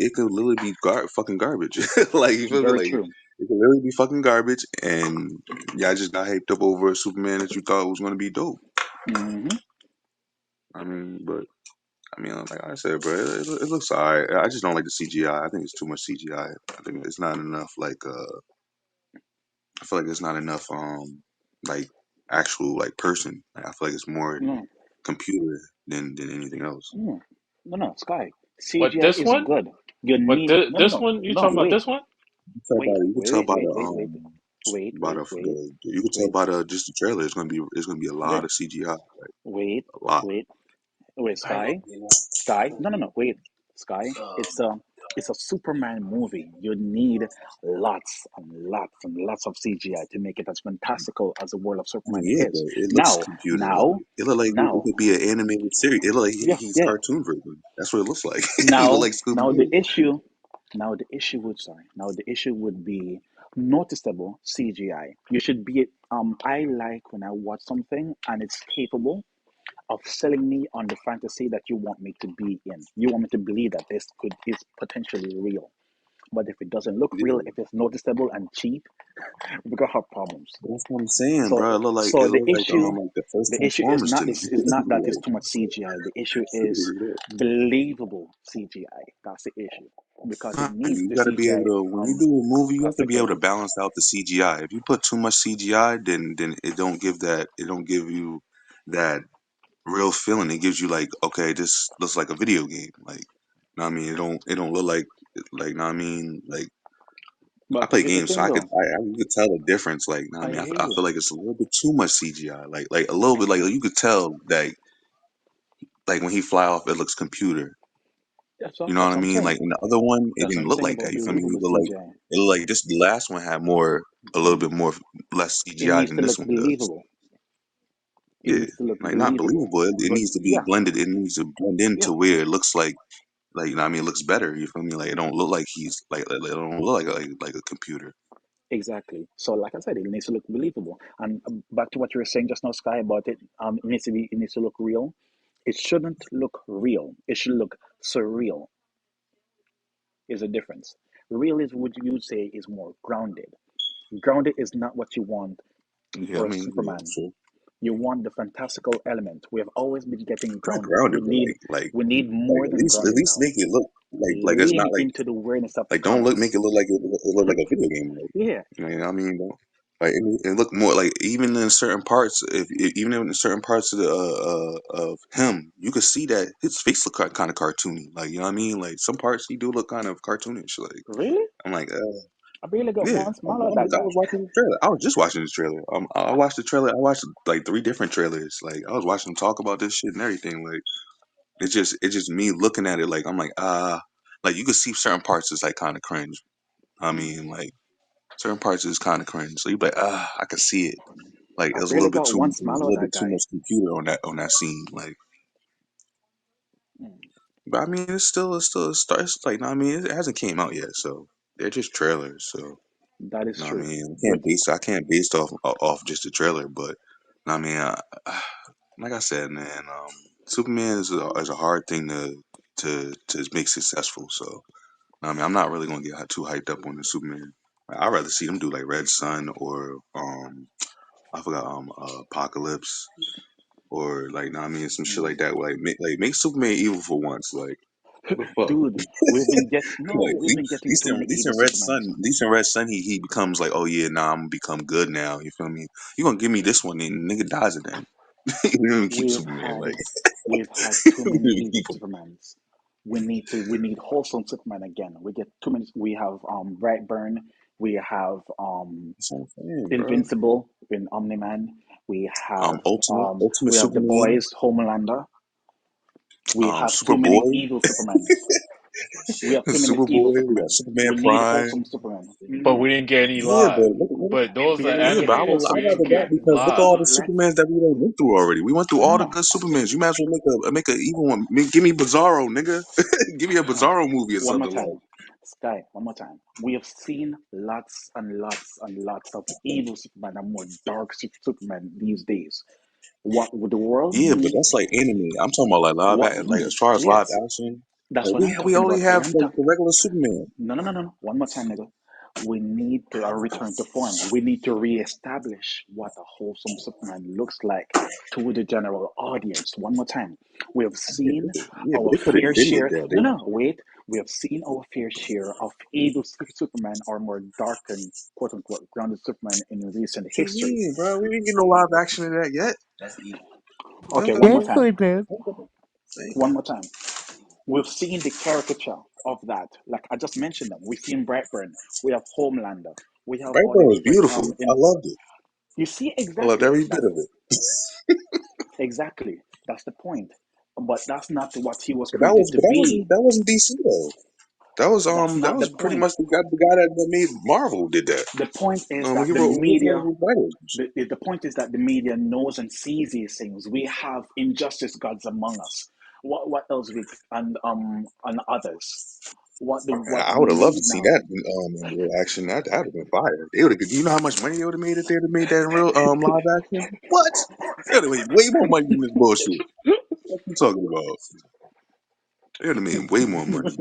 It could literally be fucking garbage. Like, you feel me? Very Like, true. it could literally be fucking garbage. And y'all just got hyped up over a Superman that you thought was going to be dope. Hmm. I mean, but I mean, like I said, bro, it looks alright. I just don't like the CGI. I think it's too much CGI. I think it's not enough. Like, I feel like it's not enough. Like actual like person. Like, I feel like it's more No, computer than anything else. no, no, no, Sky. What CGI this is one? good. You What need no, no, this no, one? You no. talking about Wait, this one? You can tell wait, wait, you can tell wait, by the just the trailer. It's gonna be a wait, lot of CGI, wait, a lot. wait, wait, Sky. Sky. No, no, no. Wait, Sky. It's a Superman movie. You need lots and lots and lots of CGI to make it as fantastical as the world of I mean, Superman yeah, is. but it looks Now, computer. now, It look like it now. could be an animated series. It look like Yeah, he's yeah. cartoon version. That's what it looks like. It look Now, like Scooby now the Doo. issue, now the issue would sorry. Now the issue would be noticeable CGI. You should be. I like when I watch something and it's capable of selling me on the fantasy that you want me to be in. You want me to believe that this could is potentially real. But if it doesn't look real, Yeah, if it's noticeable and cheap, we're gonna have problems. that's what I'm saying, So bro. so It look like the first the issue is Transformers to not me. is not that it's Like, too much CGI. The issue is believable CGI. That's the issue because it needs you the got to be able CGI to when you do a movie, you have to be able aspect. to balance out the CGI. If you put too much CGI, then it don't give you that real feeling. It gives you like, okay, this looks like a video game. Like, know what I mean, it don't look know what I mean, like I But play here's the games, so thing, though. I you could tell the difference. Like, know what I I mean, hear I you. feel like it's a little bit too much CGI. Like a little bit, like you could tell that like when he fly off, it looks computer. You know what That's I what I'm mean? saying. Like in the other one, it That's what didn't I'm look saying like that. about You feel me? believable CGI. It looked like just the last one had more, a little bit more less It CGI needs than to this look one does. believable. It Yeah, needs to look like not believable. believable. It But needs to be yeah, blended. It needs to blend into yeah, where it looks like you know what I mean, it looks better. You feel me? Like it don't look like he's like it don't look like a computer. exactly. So like I said, it needs to look believable. And back to what you were saying just now, Sky, about it, it needs to look real. It shouldn't look real. It should look surreal. Is a difference. Real is what you say is more grounded. Grounded is not what you want Yeah, I for a mean, yeah, Superman. sure. You want the fantastical element. We have always been getting Not grounded. grounded, but We need more at than least grounded now. make it look like it's not Lean into the weirdness of the don't look make comics. it look like it look like a video game. Yeah, You know what I mean? Don't, like it look more like even in certain parts, if even in certain parts of the of him, you could see that his face look kind of cartoony. Like you know what I mean? Like some parts he do look kind of cartoonish. Like really? I'm like, I barely got yeah. one smile at that I guy. was watching the trailer. I was just watching the trailer. I watched the trailer. I watched like three different trailers. Like I was watching them talk about this shit and everything. Like it's just me looking at it. Like I'm like like you could see certain parts is like kind of cringe. I Mm. mean like certain parts is kind of cringe. So you be like I can see it. Like I barely got one it was smile a at little that bit too guy. much computer on that scene. Like Mm. but I mean it's still a start. It's like no, I mean it hasn't came out yet. So they're just trailers. So. That is Know what I true. mean, But I can't base it off just the trailer, but know what I mean, like I said, man, Superman is a hard thing to make successful. So know what I mean, I'm not really gonna get too hyped up on the Superman. I'd rather see them do like Red Sun or I forgot Apocalypse or like know what I mean some shit like mm, that. Like make Superman evil for once. Like what the fuck? dude, Like we've been getting too many evil decent red Supermans. sun, decent red sun. He becomes like, oh yeah, nah, I'm gonna become good now. You feel me? You gonna give me this one, and nigga dies it then. You don't even keep We've Superman. had Like we've had you too don't many even evil keep him. Supermans. We need wholesome Superman again. We get too many. We have Brightburn. We have That's what I'm saying, bro. Invincible in Omni Man. Ultimate We have the Superman, boys Homelander. We have too many Superboy, evil Supermans. We have too many evil Superboy. We got Superman. Superman We need Prime. wholesome Superman. But we didn't get any Yeah, but live. But We those are barely yeah, get but animated. wholesome We I rather didn't that get Superman. because look at live. all the Let Supermans that we done went through already. We went through all the no good Supermans. You might as well make a evil one. Give me Bizarro, nigga. Give me a Bizarro movie or one more something time. like. Sky, one more time. We have seen lots and lots and lots of evil Superman and more dark Superman these days. What would the world Yeah, but need? that's like anime. I'm talking about like What? like as far as live Yes, action, that's like what I'm we talking only about. I have am like talking. the regular Superman. No, no, no, no, no. One more time, nigga. We need to return to form. We need to reestablish what a wholesome Superman looks like to the general audience. One more time. We have seen Yeah, but our they could have fair been did share. that. No, no, wait. We have seen our fair share of evil Superman or more dark and quote unquote grounded Superman in recent What you history. mean, bro? We didn't get no live action of that yet. We don't Okay, got one more Yes, no. time. we did. One more time. We've seen the caricature of that. Like I just mentioned them. We've seen Brightburn. We have Homelander. We have all the Brightburn was different beautiful. I in loved it. you see I loved exactly every bit that's of it. exactly that's the point. But that's not what he was But created to be. that wasn't DC though. That's That not the was pretty point. much the guy that made Marvel did that. The point is that He wrote one of his writers. And shit. the point is that the media knows and sees these things. We have injustice gods among us. What else we and others. What I would we have loved to need see now. that in real action. That would have been fire. They would have. You know how much money they would have made if they would have made that in real live action? What? They would have made way more money than this bullshit. What you talking about? They would have made way more money.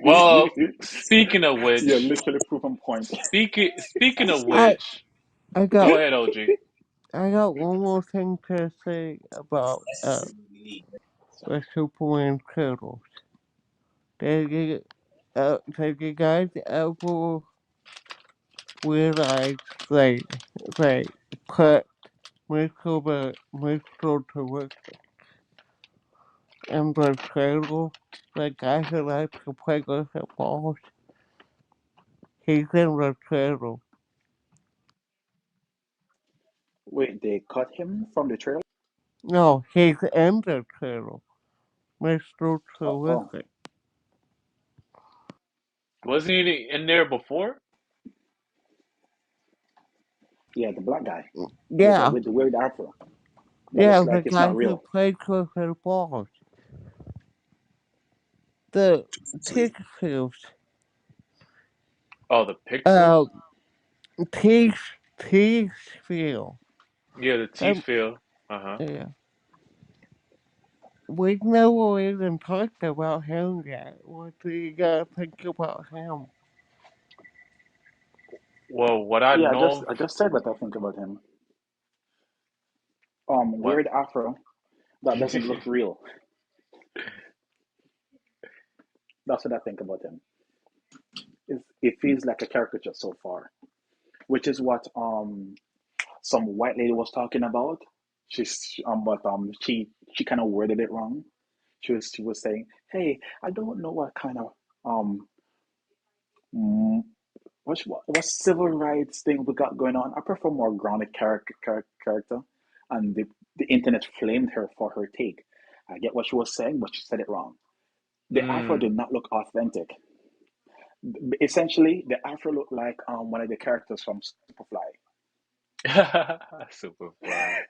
Well, speaking of You're which, literally proven point. speaking of I which, I go got ahead, OG. one more thing to say about the Superman turtles. Did did you guys ever realize they put Mr. Terrific in the turtle? The guy who likes to play with the balls, he's in the turtle. Wait, they cut him from the trailer? No, he's in the turtle. Mr. Oh, Terrific. Wasn't he in there before? yeah, the black guy Yeah, with the weird afro. that Yeah, looks the like it's guy not who real. played Clifford Balls. The See, Pickfield. Oh, the pixels? Um, Teesfield. Yeah, the teeth Um, feel. Uh-huh. yeah. We never even talked about him yet. What do you gotta think about him? Well, what I Yeah, know, I just said what I think about him. what? Weird afro that doesn't look real. That's what I think about him. It feels like a caricature so far, which is what some white lady was talking about. But she kind of worded it wrong. She was saying, "Hey, I don't know what kind of um mm, what civil rights thing we got going on. I prefer more grounded character." And the internet flamed her for her take. I get what she was saying, but she said it wrong. The afro Mm. did not look authentic. Essentially, the afro looked like one of the characters from Superfly. Superfly.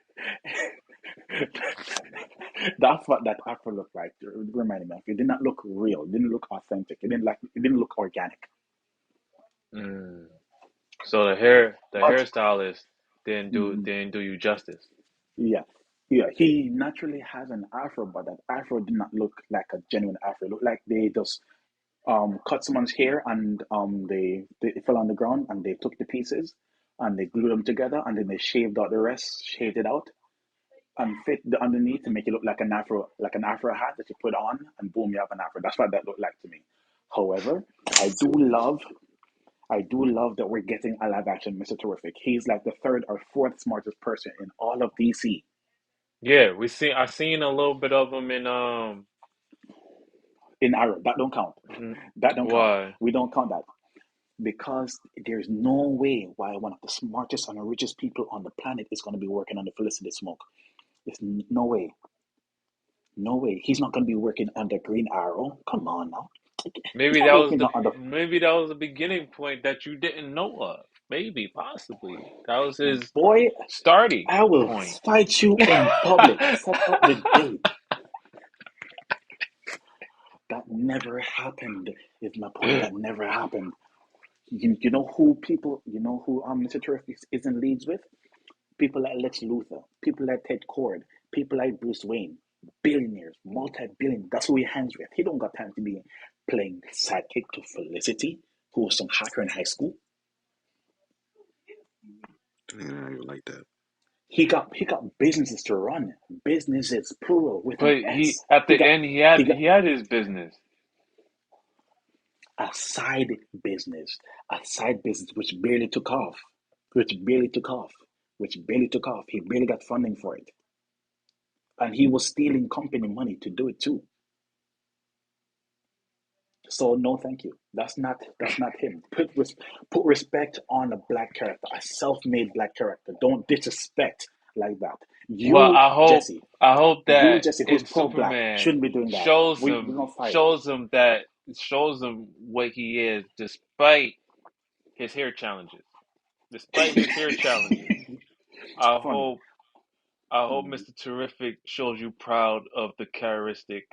That's what that afro looked like. It reminded me of. It did not look real. It didn't look authentic. It didn't look organic. Mm. So the But hairstylist mm, didn't do you justice. yeah, yeah, he naturally has an afro, but that afro did not look like a genuine afro. It looked like they just cut someone's hair and they fell on the ground and they took the pieces and they glued them together and then they shaved out the rest, shaved it out and fit the underneath to make it look like an afro hat that you put on and boom, you have an afro. That's what that looked like to me. However, I do love I do love that we're getting a live action Mr. Terrific. He's like the third or fourth smartest person in all of DC Yeah, I seen a little bit of him in in Arrow. That don't count. mhm. That don't count. Why? We don't count that because there's no way why one of the smartest and richest people on the planet is going to be working on the Felicity Smoke. There's no way. No way. He's not going to be working under Green Arrow. Come on now. He's not working under. Maybe that was the beginning point that you didn't know of. Maybe, possibly. That was his Boy, starting I will point. fight you in public. Set up the date. That never happened. Is my point. That never happened. You know who Mr. Terrific is in leagues with? People like Lex Luthor, people like Ted Cord, people like Bruce Wayne, billionaires, multi-billion. That's who he hangs with. He don't got time to be playing sidekick to Felicity, who was some hacker in high school. and I even like that. He got businesses to run, businesses plural with an But he S. at the end He got he had his business. a side business which barely took off, which barely took off, which barely took off. He barely got funding for it, and he was stealing company money to do it too. So no, thank you. That's not him. Put respect on a black character, a self-made black character. Don't disrespect like that. Well, I hope You that Jesse, who's in pro-black, Superman shouldn't be doing that. We're gonna fight. shows him what he is despite his hair challenges. Despite his hair challenges. I Funny. hope I hope Mm, Mr. Terrific shows you proud of the characteristic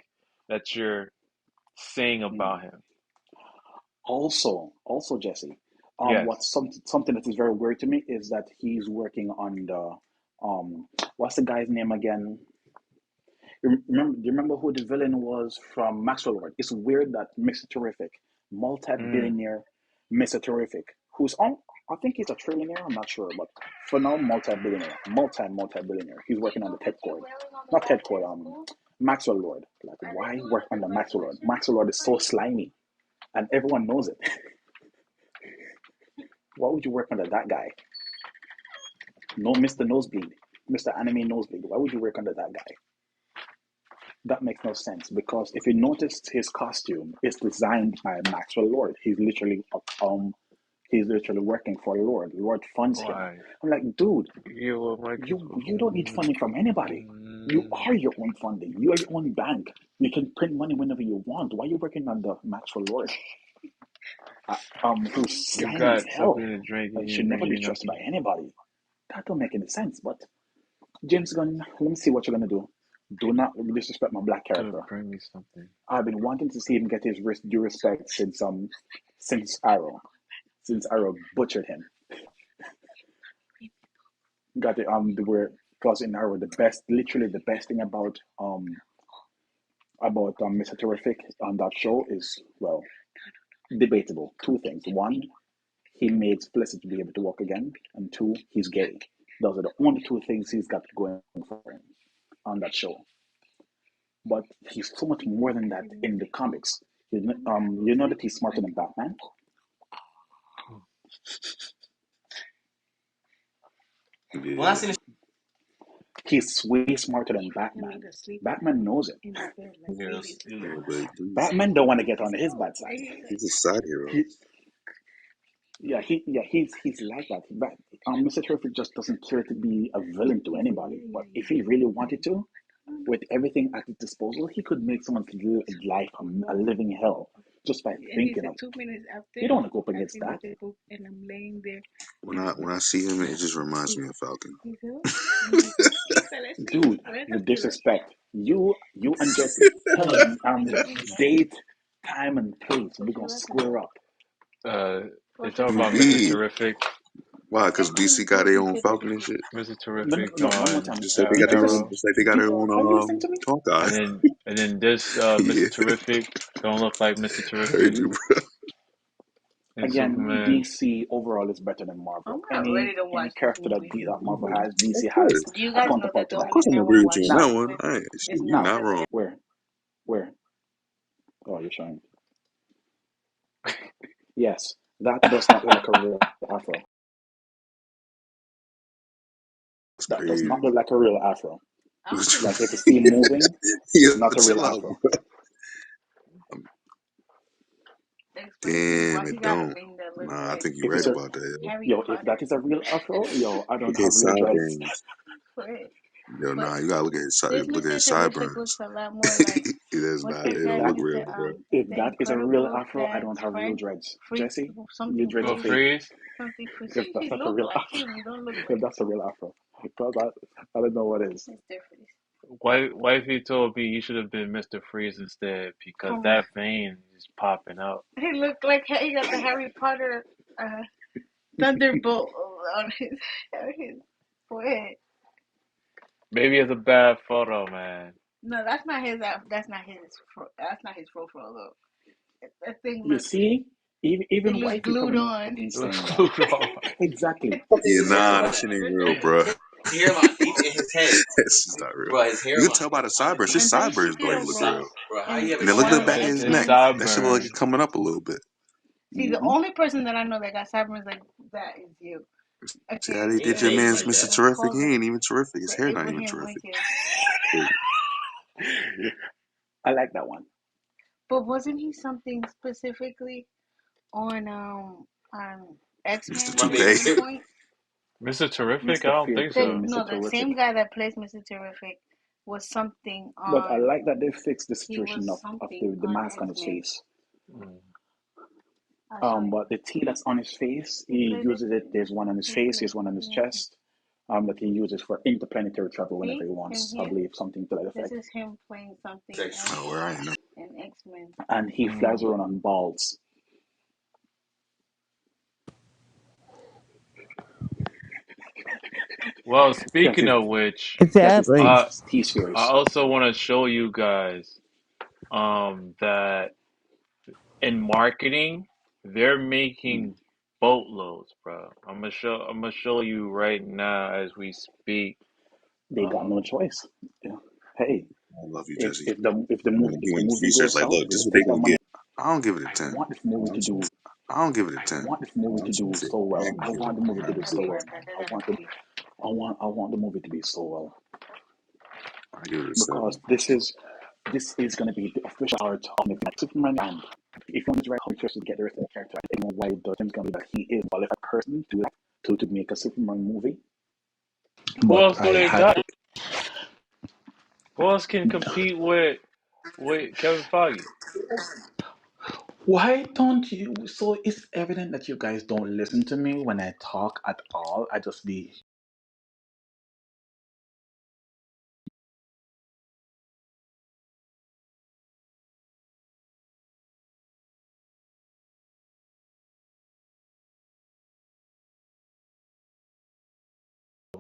that you're saying mm. about him. Also, Jesse, Yes. something that is very weird to me is that he's working on the what's the guy's name again? Do you remember who the villain was from Maxwell Lord? It's weird that Mr. Terrific, Mm. multi-billionaire Mr. Terrific, who's on, I think he's a trillionaire, I'm not sure, but for now, multi-billionaire, multi-billionaire. He's working on the Ted Cord. Not Ted Cord, Maxwell Lord. Like, why work on the Maxwell Lord? Maxwell Lord is so slimy, and everyone knows it. Why would you work under that guy? No, Mr. Nosebleed, Mr. Anime Nosebleed. Why would you work under that guy? That makes no sense because if you noticed his costume is designed by Maxwell Lord. He's literally working for Lord. Lord funds him. Why? I'm like, dude, You will make it. you don't need funding from anybody. You are your own funding. You are your own bank. You can print money whenever you want. Why are you working under Maxwell Lord? Who's You slimy as got something hell to drink and and should you never be bringing it up trusted to by me. anybody. That don't make any sense. But James Gunn, let me see what you're gonna do. Do not disrespect my black Could character. bring me something. I've been wanting to see him get his due respect since Arrow. Since Arrow butchered him. Got it the word because in Arrow the best literally the best thing about Mr. Terrific on that show is well debatable. Two things. One, he made Felicity be able to walk again, and two, he's gay. Those are the only two things he's got going for him on that show. But he's so much more than that in the comics. You know that he's smarter than Batman. Yeah. He's way smarter than Batman. Batman knows it. Yeah, but Batman don't want to get on his bad side. he's a side hero. He, he's like that. But Mr. Terrific just doesn't care to be a villain to anybody. But if he really wanted to, with everything at his disposal, he could make someone's life a living hell just by thinking of it. You don't want to go up against that. When I see him, it just reminds me of Falcon. Dude, the disrespect. You and Jesse, date, time, and place. We're gonna square up. They talk You about Mr. did. Terrific. Why? Because DC got their own Falcon and shit. Mr. No, no, Terrific no, one more on time. Just like they got their own. Arrow. Just like they got their own Are you listening to me? Hawkeye. And then this Yeah, Mr. Terrific don't look like Mr. heard Terrific you, and Again, Superman. DC overall is better than Marvel. Any character that Marvel has, bro. DC Of has course, a counterpart to of that. course, I'm gonna agree with you on Now, that one. You're now, not wrong. where? Oh, you're showing. Yes, that does not look like a real afro. That's That does crazy. not look like a real afro. Like if you see him moving, Yeah, not a real chill out, afro. bro. Damn, it don't. Nah, I think you're If right it's a about that. if that is a real afro, I don't Look at have his real dreads. sideburns. Yo, nah, you gotta look at look at his sideburns. That's not. If It don't that look real, bro. if that is a real afro, I don't have real dreads. Jesse, your dreads Oh, are fake. Freeze. If that's not a real afro, if that's a real afro, because I don't know what is. Wifey told me you should have been Mr. Freeze instead because that vein is popping out. Maybe it's a bad photo, man. You see, even wifey coming up and It was saying that. glued on. Exactly. Yeah, nah, that shit ain't real, bro. This is not real. You can tell by the sideburns. His sideburns don't even look real. And then look at the back of his His neck. That shit look like sideburns. it's coming up a little bit. Mm-hmm. See how they did your man's Mr. Terrific? He ain't even terrific. His hair not even terrific. I like that one. Mr. Toupee. Mr. Terrific? I Mr. don't Fear think playing so. Mr. Terrific. But I like that they fixed the situation of the mask on his face. Mm. But the T that's on his face, he uses it. There's one on his face, there's one on his chest. That he uses for interplanetary travel whenever he wants. I believe something to that effect. Oh, where I ain't know. And he flies around on balls. Well, That's speaking his. of which, That's his Exactly. T I spheres. also want to show you guys that in marketing they're Mm. making boatloads, bro. I'm gonna show you right now as we speak. They got no Um, choice. Yeah. Hey, I love you, if Jesse. if the if the You movie went, if you the went movie research goes like, south, look, they this is will what they take that gonna money. get. I don't give it a I 10. want this movie to do. I don't give it a I 10. want this movie to do so I well. ain't I gonna give it. want the movie I to do ain't gonna so give it well. I want the movie to be so well I give it a because 7. this is going to be the official art of the Superman. And if you want to write how to get the rest of the character, I don't know why it doesn't going to be that he is a qualified person to make a Superman movie. who But else do I they had got? Who else can compete with Kevin Feige? Why don't you? So it's evident that you guys don't listen to me when I talk at all. I just be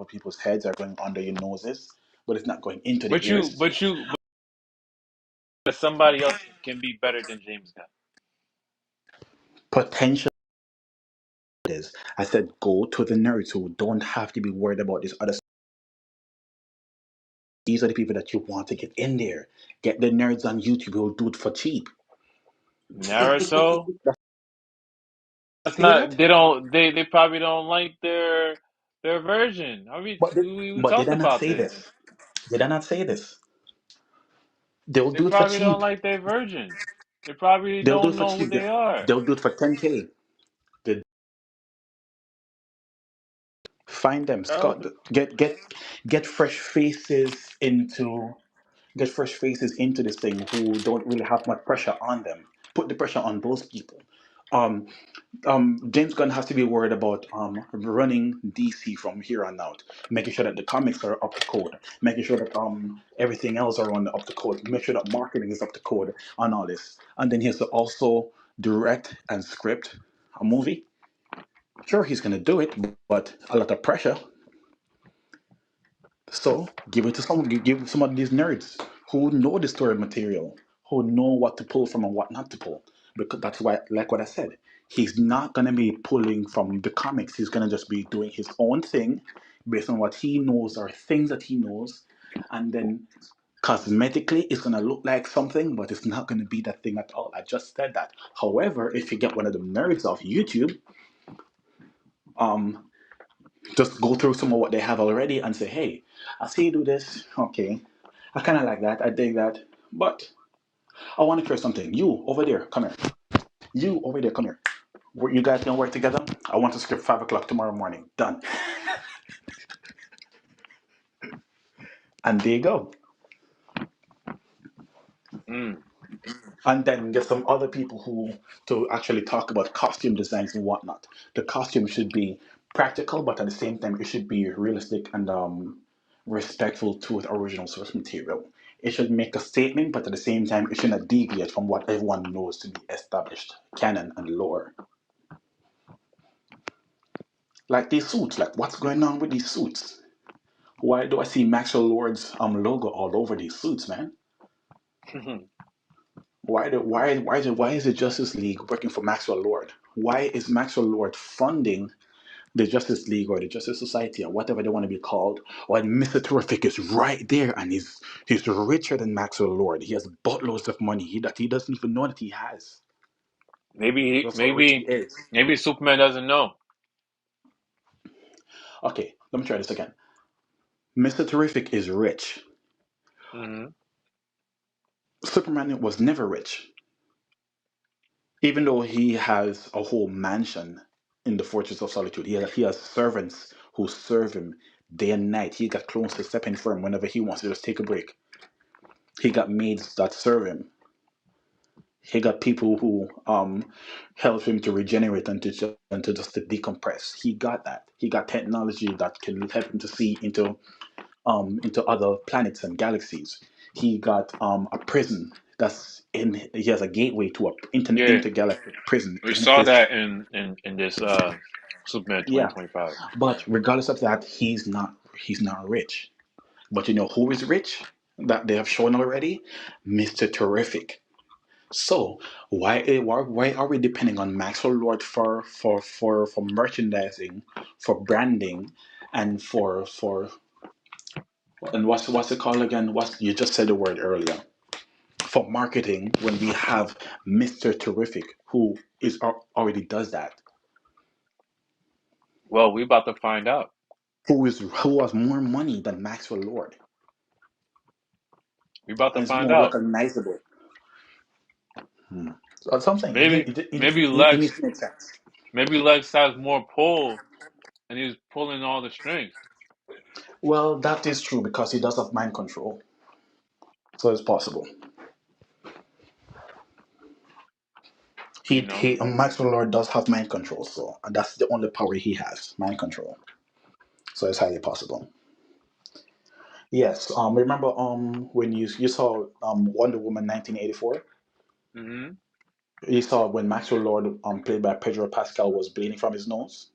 people's heads or going under your noses, but it's not going into the But you, ears. but you, but somebody else can be better than James Gunn. Potential is. I said go to the nerds who don't have to be worried about this other. These are the people that you want to get in there. Get the nerds on YouTube who will do it for cheap. Naruto. That's Say not. that? They don't. They probably don't like their version. I mean, But did, we but did talked I not about say this. this? Did I not say this? They'll They do it for probably don't cheap. like their version. They probably They'll do it don't for know who cheap. they are. They'll do it for 10K. They find them. Oh, Scott, get fresh faces into this thing who don't really have much pressure on them. Put the pressure on those people. Um, James Gunn has to be worried about running DC from here on out, making sure that the comics are up to code, making sure that everything else are on the up to code, make sure that marketing is up to code on all this, and then he has to also direct and script a movie. Sure, he's gonna do it, but a lot of pressure. So give it to someone. Give some of these nerds who know the story material, who know what to pull from and what not to pull. Because that's why, like what I said, he's not gonna be pulling from the comics. He's gonna just be doing his own thing, based on what he knows or things that he knows, and then cosmetically it's gonna look like something, but it's not gonna be that thing at all. I just said that. However, if you get one of the nerds off YouTube, um, just go through some of what they have already and say, hey, I see you do this. Okay. I kind of like that. I dig that. But I want to try something. You over there, come here. You over there, come here. You guys can work together. I want to script 5 o'clock tomorrow morning. Done. And there you go. mm. And then get some other people who to actually talk about costume designs and whatnot. The costume should be practical, but at the same time, it should be realistic and respectful to the original source material. It should make a statement, but at the same time, it should not deviate from what everyone knows to be established canon and lore. Like these suits, like what's going on with these suits? Why do I see Maxwell Lord's logo all over these suits, man? Why is the Justice League working for Maxwell Lord? Why is Maxwell Lord funding the Justice League or the Justice Society or whatever they want to be called? When Mr. Terrific is right there and he's richer than Maxwell Lord. He has buttloads of money that he doesn't even know that he has. That's how rich he is. Maybe Superman doesn't know. Okay, let me try this again. Mr. Terrific is rich. Hmm. Superman was never rich. Even though he has a whole mansion in the Fortress of Solitude, he has servants who serve him day and night. He got clones to step in for him whenever he wants to just take a break. He got maids that serve him. He got people who help him to regenerate and to just to decompress. He got that. He got technology that can help him to see into other planets and galaxies. He got a prison that's in. He has a gateway to a Yeah, intergalactic prison we in saw his. that in this Superman Yeah, 2025. but regardless of that, he's not rich. But you know who is rich? That they have shown already, Mister Terrific. So why are we depending on Maxwell Lord for merchandising, for branding, and for and what's it called again? What you just said the word earlier, for marketing when we have Mister Terrific who already does that, Well, we about to find out. who has more money than Maxwell Lord We about to and is find more out. recognizable. So that's something Maybe maybe it needs Lex to make sense. maybe Lex has more pull and he's pulling all the strings. Well, that is true because he does have mind control, so it's possible. You know. Maxwell Lord does have mind control, so and that's the only power he has, mind control. So it's highly possible. Yes. Remember when you saw Wonder Woman 1984? Hmm. You saw when Maxwell Lord played by Pedro Pascal was bleeding from his nose.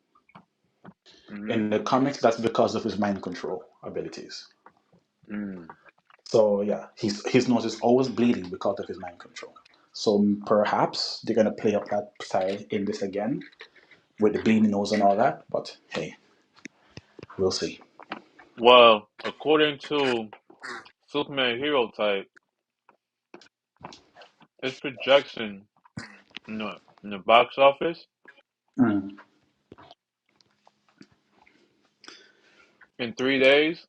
Mm-hmm. In the comics, that's because of his mind control abilities. Mm. So yeah, his nose is always bleeding because of his mind control. So perhaps they're gonna play up that side in this again with the bleeding nose and all that. But hey, we'll see. Well, according to Superman hero type, its projection in the box office Mm. in 3 days,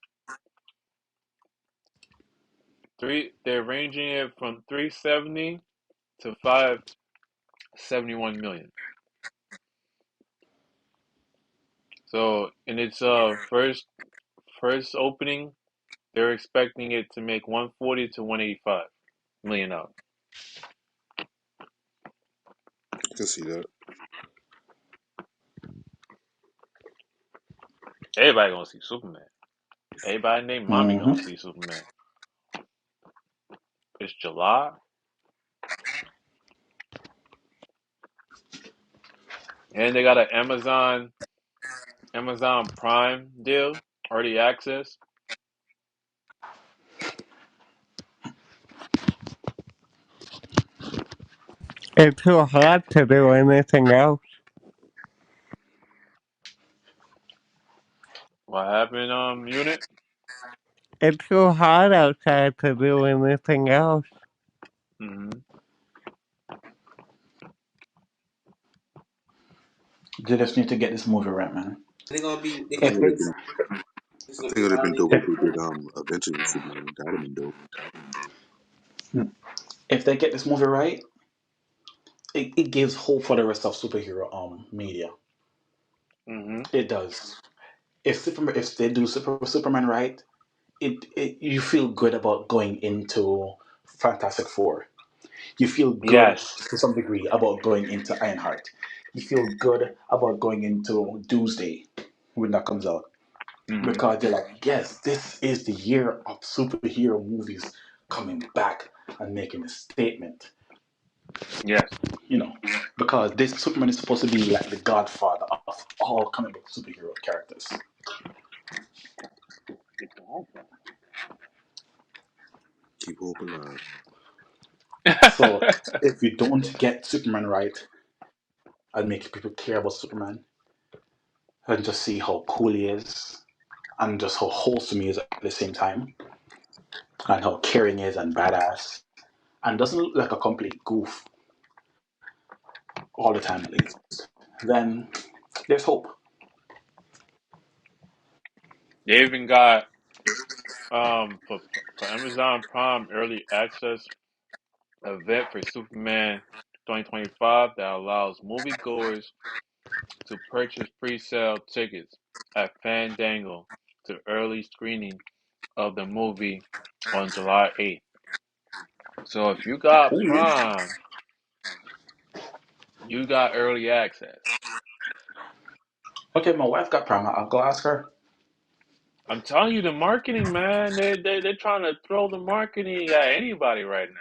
they're ranging it from 370 to 571 million. So in its first opening, they're expecting it to make 140 to 185 million dollars. I can see that. Everybody gonna see Superman. Everybody named Mommy gonna Hmm. see Superman. It's July, and they got an Amazon Prime deal, early access. It's too hot to do anything else. What happened, unit? It's too hot outside to do anything else. Mm-hmm. They just need to get this movie right, man. They're gonna be. If It would have they, been. I think it would have been dope if they did Adventures of Superman. That would have been dope. if they get this movie right, it gives hope for the rest of superhero media. Mm-hmm. It does. If they do Superman right, it you feel good about going into Fantastic Four. You feel good Yes. to some degree about going into Ironheart. You feel good about going into Doomsday when that comes out. Mm-hmm. Because they're like, yes, this is the year of superhero movies coming back and making a statement. Yes. You know, because this Superman is supposed to be like the godfather of all comic book superhero characters. Keep hope alive. So if you don't get Superman right and make people care about Superman and just see how cool he is and just how wholesome he is at the same time and how caring he is and badass and doesn't look like a complete goof all the time at least, then there's hope. They even got for Amazon Prime early access event for Superman 2025 that allows moviegoers to purchase pre-sale tickets at Fandango to early screening of the movie on July 8th. So if you got Cool, man. Prime, you got early access. Okay, my wife got Prime. I'll go ask her. I'm telling you, the marketing, man, they're trying to throw the marketing at anybody right now.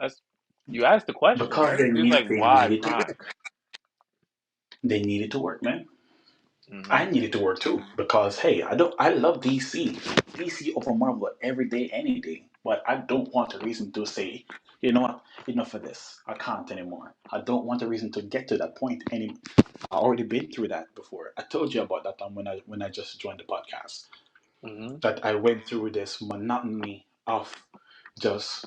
That's you asked the question. Because Everybody's like, they why need it to Prime? work. They need it to work, man. Hmm. I need it to work too because hey, I love DC, DC over Marvel every day, any day. But I don't want a reason to say, you know what, enough of this. I can't anymore. I don't want a reason to get to that point any. I already been through that before. I told you about that time when I just joined the podcast. Hmm. That I went through this monotony of just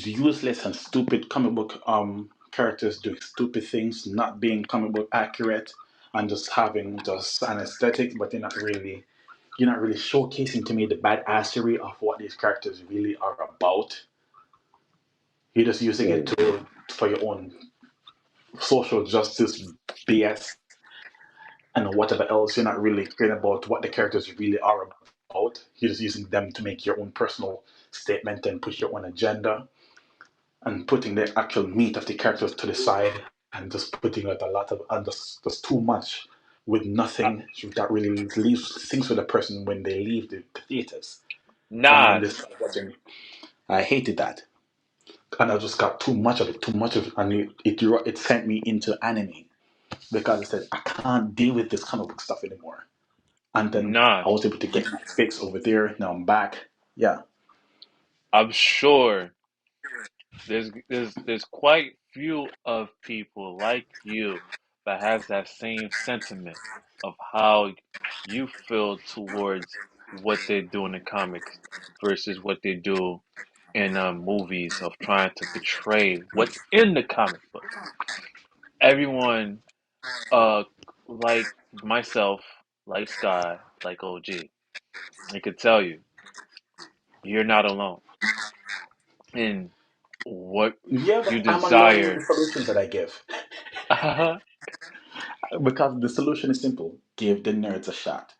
useless and stupid comic book characters doing stupid things, not being comic book accurate, and just having just an aesthetic, but you're not really showcasing to me the badassery of what these characters really are about. You're just using it Right. to for your own social justice BS and whatever else. You're not really caring about what the characters really are about. You're just using them to make your own personal statement and push your own agenda and putting the actual meat of the characters to the side and just putting out a lot of and just too much with nothing that really leaves things with a person when they leave the theaters and when they Nas. start watching. I hated that, and I just got too much of it, and it sent me into anime. because I said I can't deal with this comic book stuff anymore. And then Nah, I was able to get my fix over there. Now I'm back. Yeah. I'm sure there's quite few of people like you that has that same sentiment of how you feel towards what they do in the comics versus what they do in movies of trying to portray what's in the comic book. Everyone, uh, like myself, like Sky, like OG, I could tell you, you're not alone in what Yeah, you but I'm alone with the desire. solutions that I give. Because the solution is simple. Give the nerds a shot.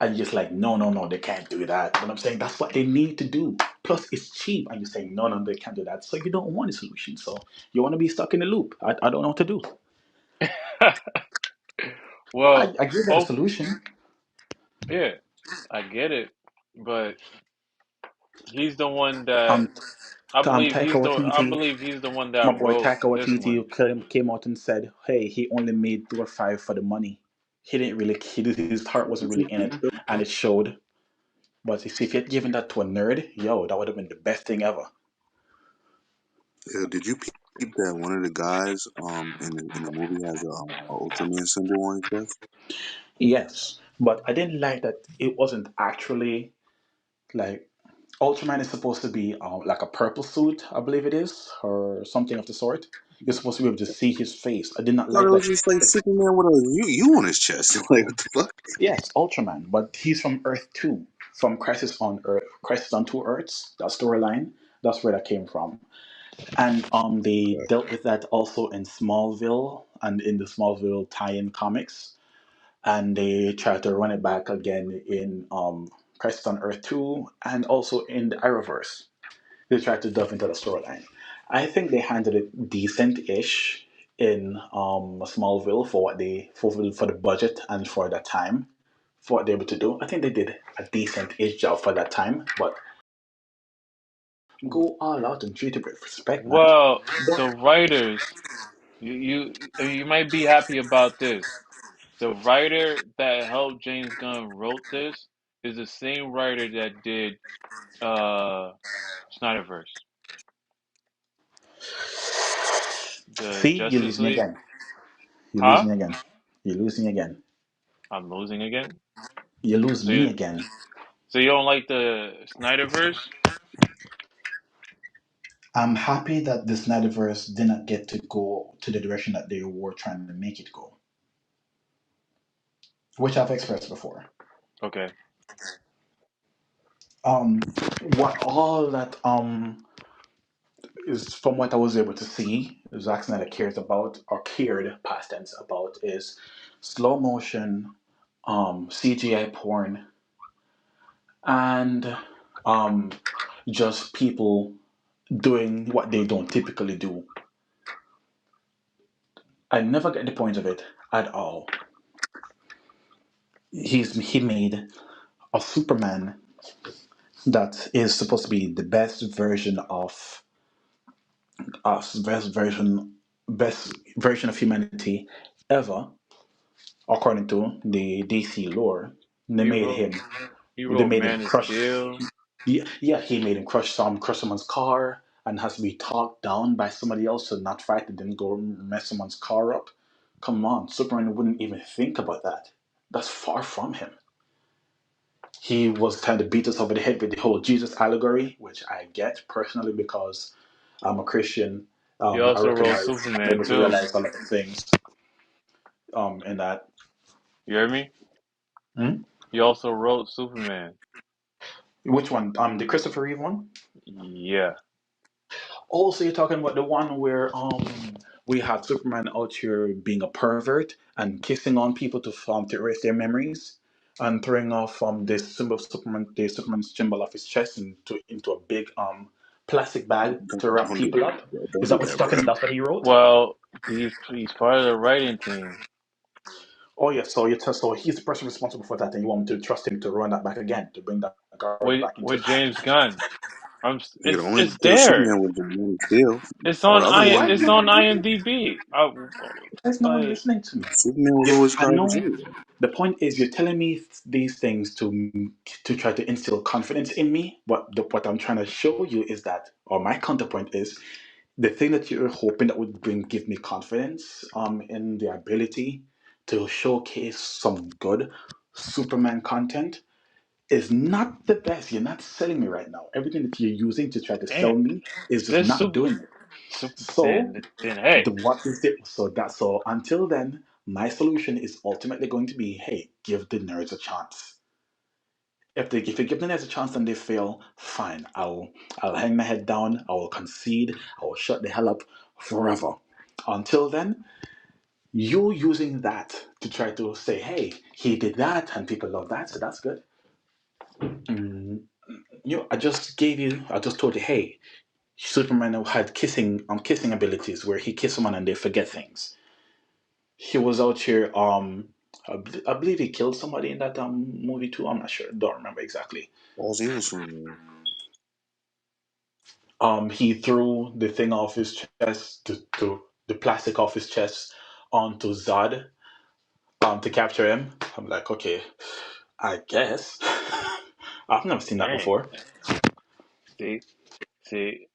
And you're just like, no, no, no, they can't do that. But I'm saying that's what they need to do. Plus, it's cheap. And you're saying, no, no, they can't do that. So you don't want a solution. So you want to be stuck in a loop. I don't know what to do. Well, I give that a hope solution. yeah, I get it, but he's the one that Um, Taika I Waititi, believe he's the one my that boy wrote Taika this Waititi one. came out and said, hey, he only made Thor 5 for the money. He didn't really, his heart wasn't really in it. And it showed. But if he had given that to a nerd, yo, that would have been the best thing ever. Yeah, did you peep that one of the guys in the movie has a Ultraman symbol on his chest? Yes, but I didn't like that it wasn't actually like Ultraman is supposed to be like a purple suit, I believe it is, or something of the sort. You're supposed to be able to see his face. I did not Thought like it that. was just like Superman with a U on his chest. Like what the fuck? Yes, Ultraman, but he's from Earth 2, from Crisis on Earth, Crisis on Two Earths, that storyline. That's where that came from. And they dealt with that also in Smallville and in the Smallville tie-in comics. And they try to run it back again in Crisis on Earth 2 and also in the Arrowverse. They tried to delve into the storyline. I think they handled it decent-ish in Smallville for what they for the budget and for the time for what they were able to do. I think they did a decent-ish job for that time, but go all out and treat it with respect, man. Well, Don't the writers, you might be happy about this. The writer that helped James Gunn wrote this is the same writer that did uh Snyderverse, the see, you Justice lose me League. again. You lose Huh? me again. You lose me again. I'm losing again. You lose So me you again. so you don't like the Snyderverse? I'm happy that the Snyderverse didn't get to go to the direction that they were trying to make it go, which I've expressed before. Okay. Um, what all that is from what I was able to see, Zack Snyder cares about or cared past tense about is slow motion, CGI porn, and um, just people doing what they don't typically do. I never get the point of it at all. He made a Superman that is supposed to be the best version of us, best version of humanity ever, according to the DC lore. They He made wrote him. he They wrote made him Man of crush. Steel. Yeah, yeah, he made him crush someone's car and has to be talked down by somebody else to not fight and then go mess someone's car up. Come on, Superman wouldn't even think about that. That's far from him. He was trying to beat us over the head with the whole Jesus allegory, which I get personally because I'm a Christian. He I also wrote recognize, I'm Superman able to too. realize a lot of things in that. You hear me? Hmm? He also wrote Superman. Which one? The Christopher Reeve one? Yeah. Also, you're talking about the one where we had Superman out here being a pervert and kissing on people to erase their memories and throwing off this symbol of Superman, the Superman's symbol off his chest into a big plastic bag to wrap Don't do people that. up. Don't Is do that what that, you're bro. talking? That's what he wrote. Well, he's part of the writing team Oh yeah, so he's the person responsible for that, and you want me to trust him to run that back again to bring that garbage back into with James Gunn. Yeah, the only It's kill there. Superman was the Man of Steel. It's All on the other I. Why ones, are It's you on not man, listening? IMDb. You guys not Like listening to me. Superman was Yes, always I courageous know. anyway. The point is, you're telling me these things to try to instill confidence in me. But what I'm trying to show you is that, or my counterpoint is, the thing that you're hoping that would give me confidence in the ability to showcase some good Superman content is not the best. You're not selling me right now. Everything that you're using to try to damn, sell me is just this not doing it. super. So Then hey, what is it? So until then, my solution is ultimately going to be, hey, give the nerds a chance. If you give the nerds a chance and they fail, fine. I'll hang my head down. I will concede. I will shut the hell up forever. Until then, you using that to try to say, hey, he did that and people love that, so that's good. Mm, I just told you, hey, Superman had kissing abilities where he kisses someone and they forget things. He was out here. I believe he killed somebody in that movie too. I'm not sure. Don't remember exactly. All he was Superman. He threw the thing off his chest, the plastic off his chest onto Zod, to capture him. I'm like, okay, I guess. I've never seen that dang. before. See, see.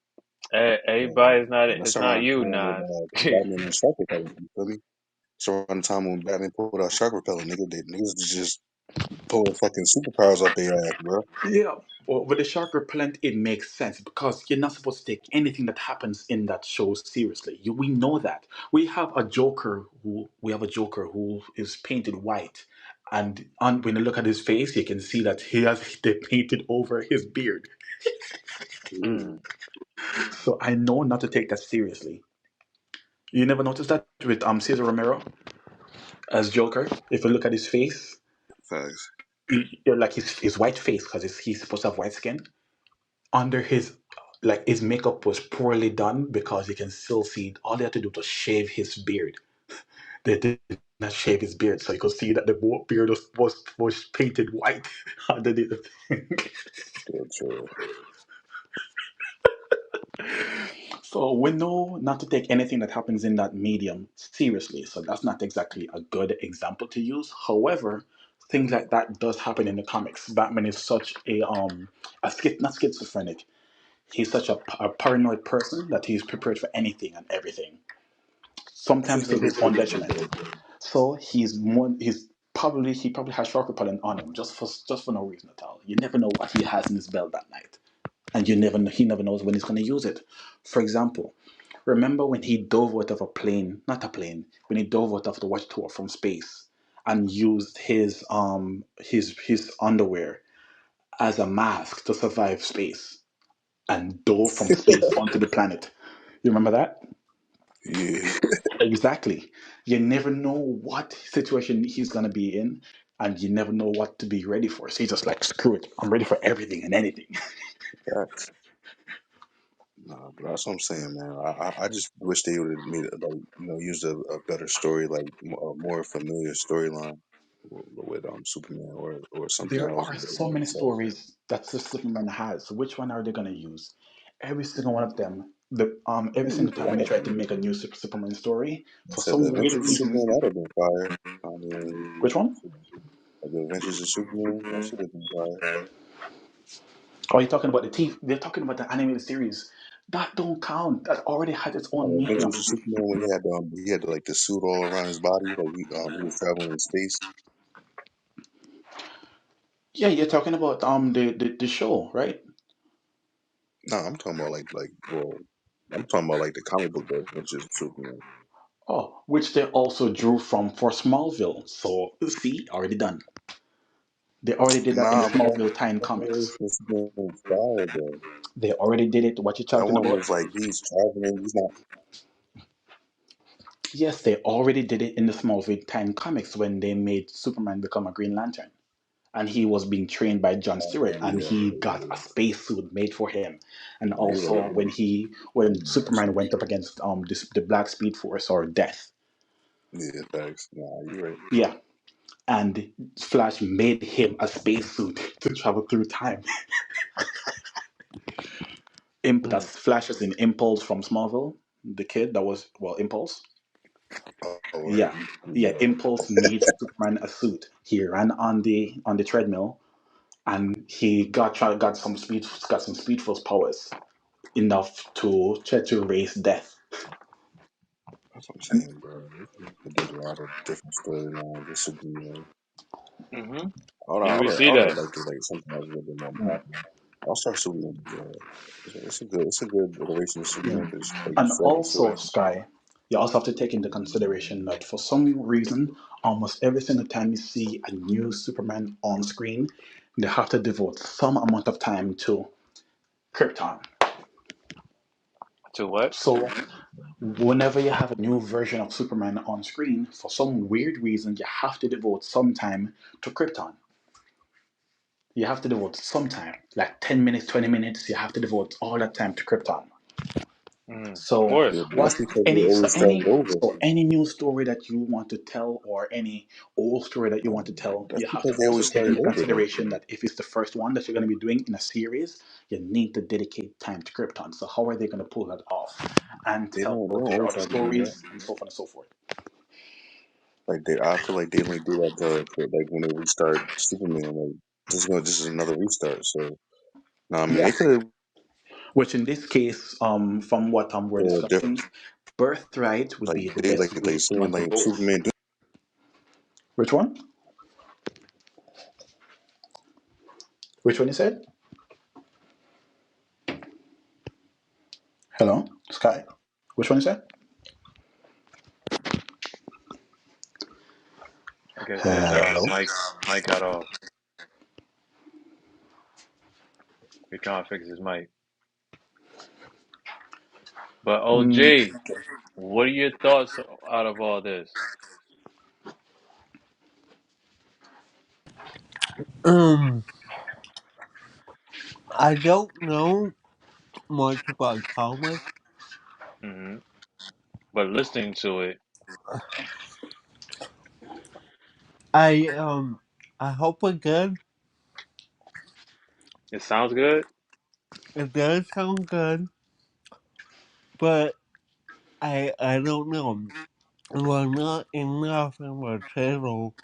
And, Everybody's not. and that's It's not around the you, time when nah. Batman and Shark repellent. You feel me? It's around the time when Batman pulled out shark repellent. Niggas just pulling fucking superpowers up their ass, bro. Yeah, well, with the shark repellent, it makes sense because you're not supposed to take anything that happens in that show seriously. We know that. We have a Joker who is painted white, and when you look at his face, you can see that he has they painted over his beard. Yeah, Mm. So I know not to take that seriously. You never noticed that with Cesar Romero as Joker. If you look at his face, facts. like his white face, because he's supposed to have white skin. Under his like his makeup was poorly done because you can still see all they had to do was shave his beard. They did not shave his beard, so you could see that the beard was painted white underneath the thing. Still true. So we know not to take anything that happens in that medium seriously. So that's not exactly a good example to use. However, things like that does happen in the comics. Batman is such not schizophrenic. He's such a paranoid person that he's prepared for anything and everything, I think sometimes they to did his pretty own good detriment. though. So he probably has shark repellent on him just for no reason at all. You never know what he has in his belt that night, and he never knows when he's going to use it. For example, remember when he dove out of a plane, not a plane, when he dove out of the Watchtower from space and used his underwear as a mask to survive space and dove from space onto the planet. You remember that? Yeah, Exactly. You never know what situation he's gonna be in, and you never know what to be ready for. So he's just like, screw it, I'm ready for everything and anything. facts. Nah, but that's what I'm saying, man. I just wish they would have made it like used a better story, like a more familiar storyline with Superman or something There else. are But, so many stories that the Superman has. Which one are they gonna use? Every single one of them. Every single time when they try to make a new Superman story, I for said the some weird Adventures of reason. Superman that'd have been fire. I mean, Which one? like the Adventures of Superman, that should have been fire. Are you talking about the T? They're talking about the animated series. That don't count. That already had its own medium. Adventures of Superman when he had like the suit all around his body, like he was traveling in space. Yeah, you're talking about the show, right? No, I'm talking about I'm talking about like the comic book The Adventures of Superman. Oh, which they also drew from for Smallville. So see, already done. They already did that in the Nah, but Smallville tie-in that comics. Adventures of Superman was fire though. They already did it. What you That talking one about? was like he's traveling. He's not. Yes, they already did it in the Smallville tie-in comics when they made Superman become a Green Lantern. And he was being trained by John Stewart, and Yeah, he got a yeah. spacesuit made for him. And Nah, you're also right. when Superman went up against the Black Speed Force or Death, Yeah, thanks. Nah, you're right. yeah, and Flash made him a spacesuit to travel through time. That's Mm. Flash's in Impulse from Smallville, the kid that was Impulse. Oh, right. Yeah, yeah. Yeah. Impulse made Superman a suit. He ran on the treadmill, and he got some speed force powers enough to try to erase death. That's what I'm saying, bro. They did a lot of different storylines with Superman. Mm-hmm. I And we see would have that. liked it like something else a little bit more modern. All Star Superman. It's a good iteration of Superman because like you And said, it's also, Sky, you also have to take into consideration that for some reason, almost every single time you see a new Superman on screen, they have to devote some amount of time to Krypton. To what? So, whenever you have a new version of Superman on screen, for some weird reason, you have to devote some time to Krypton. You have to devote some time, like 10 minutes, 20 minutes, you have to devote all that time to Krypton. Mm. Of So yeah, course. but that's because they always started over. any new story that you want to tell or any old story that you want to tell, That's you have to because they also always take started into over though. consideration that if it's the first one that you're going to be doing in a series, you need to dedicate time to Krypton. So how are they going to pull that off and tell They don't their always other have to do that. stories and so on and so forth? Like I feel like they only do that for like when they restart Superman. Like this is another restart. So no, I mean Yeah. they could have Which in this case, from what we're different. discussing, Birthright would Like be the they best like way saying to like go. Superman. Which one? Which one you said? Hello, Sky. Which one you said? I guess his Hello. mic got off. We're trying to fix his mic. But Mm, OG, what are your thoughts out of all this? Um, I don't know much about comics. Hmm. But listening to it, I um, I hope it good. it sounds good. It does sound good, but I don't know. It was not enough in the table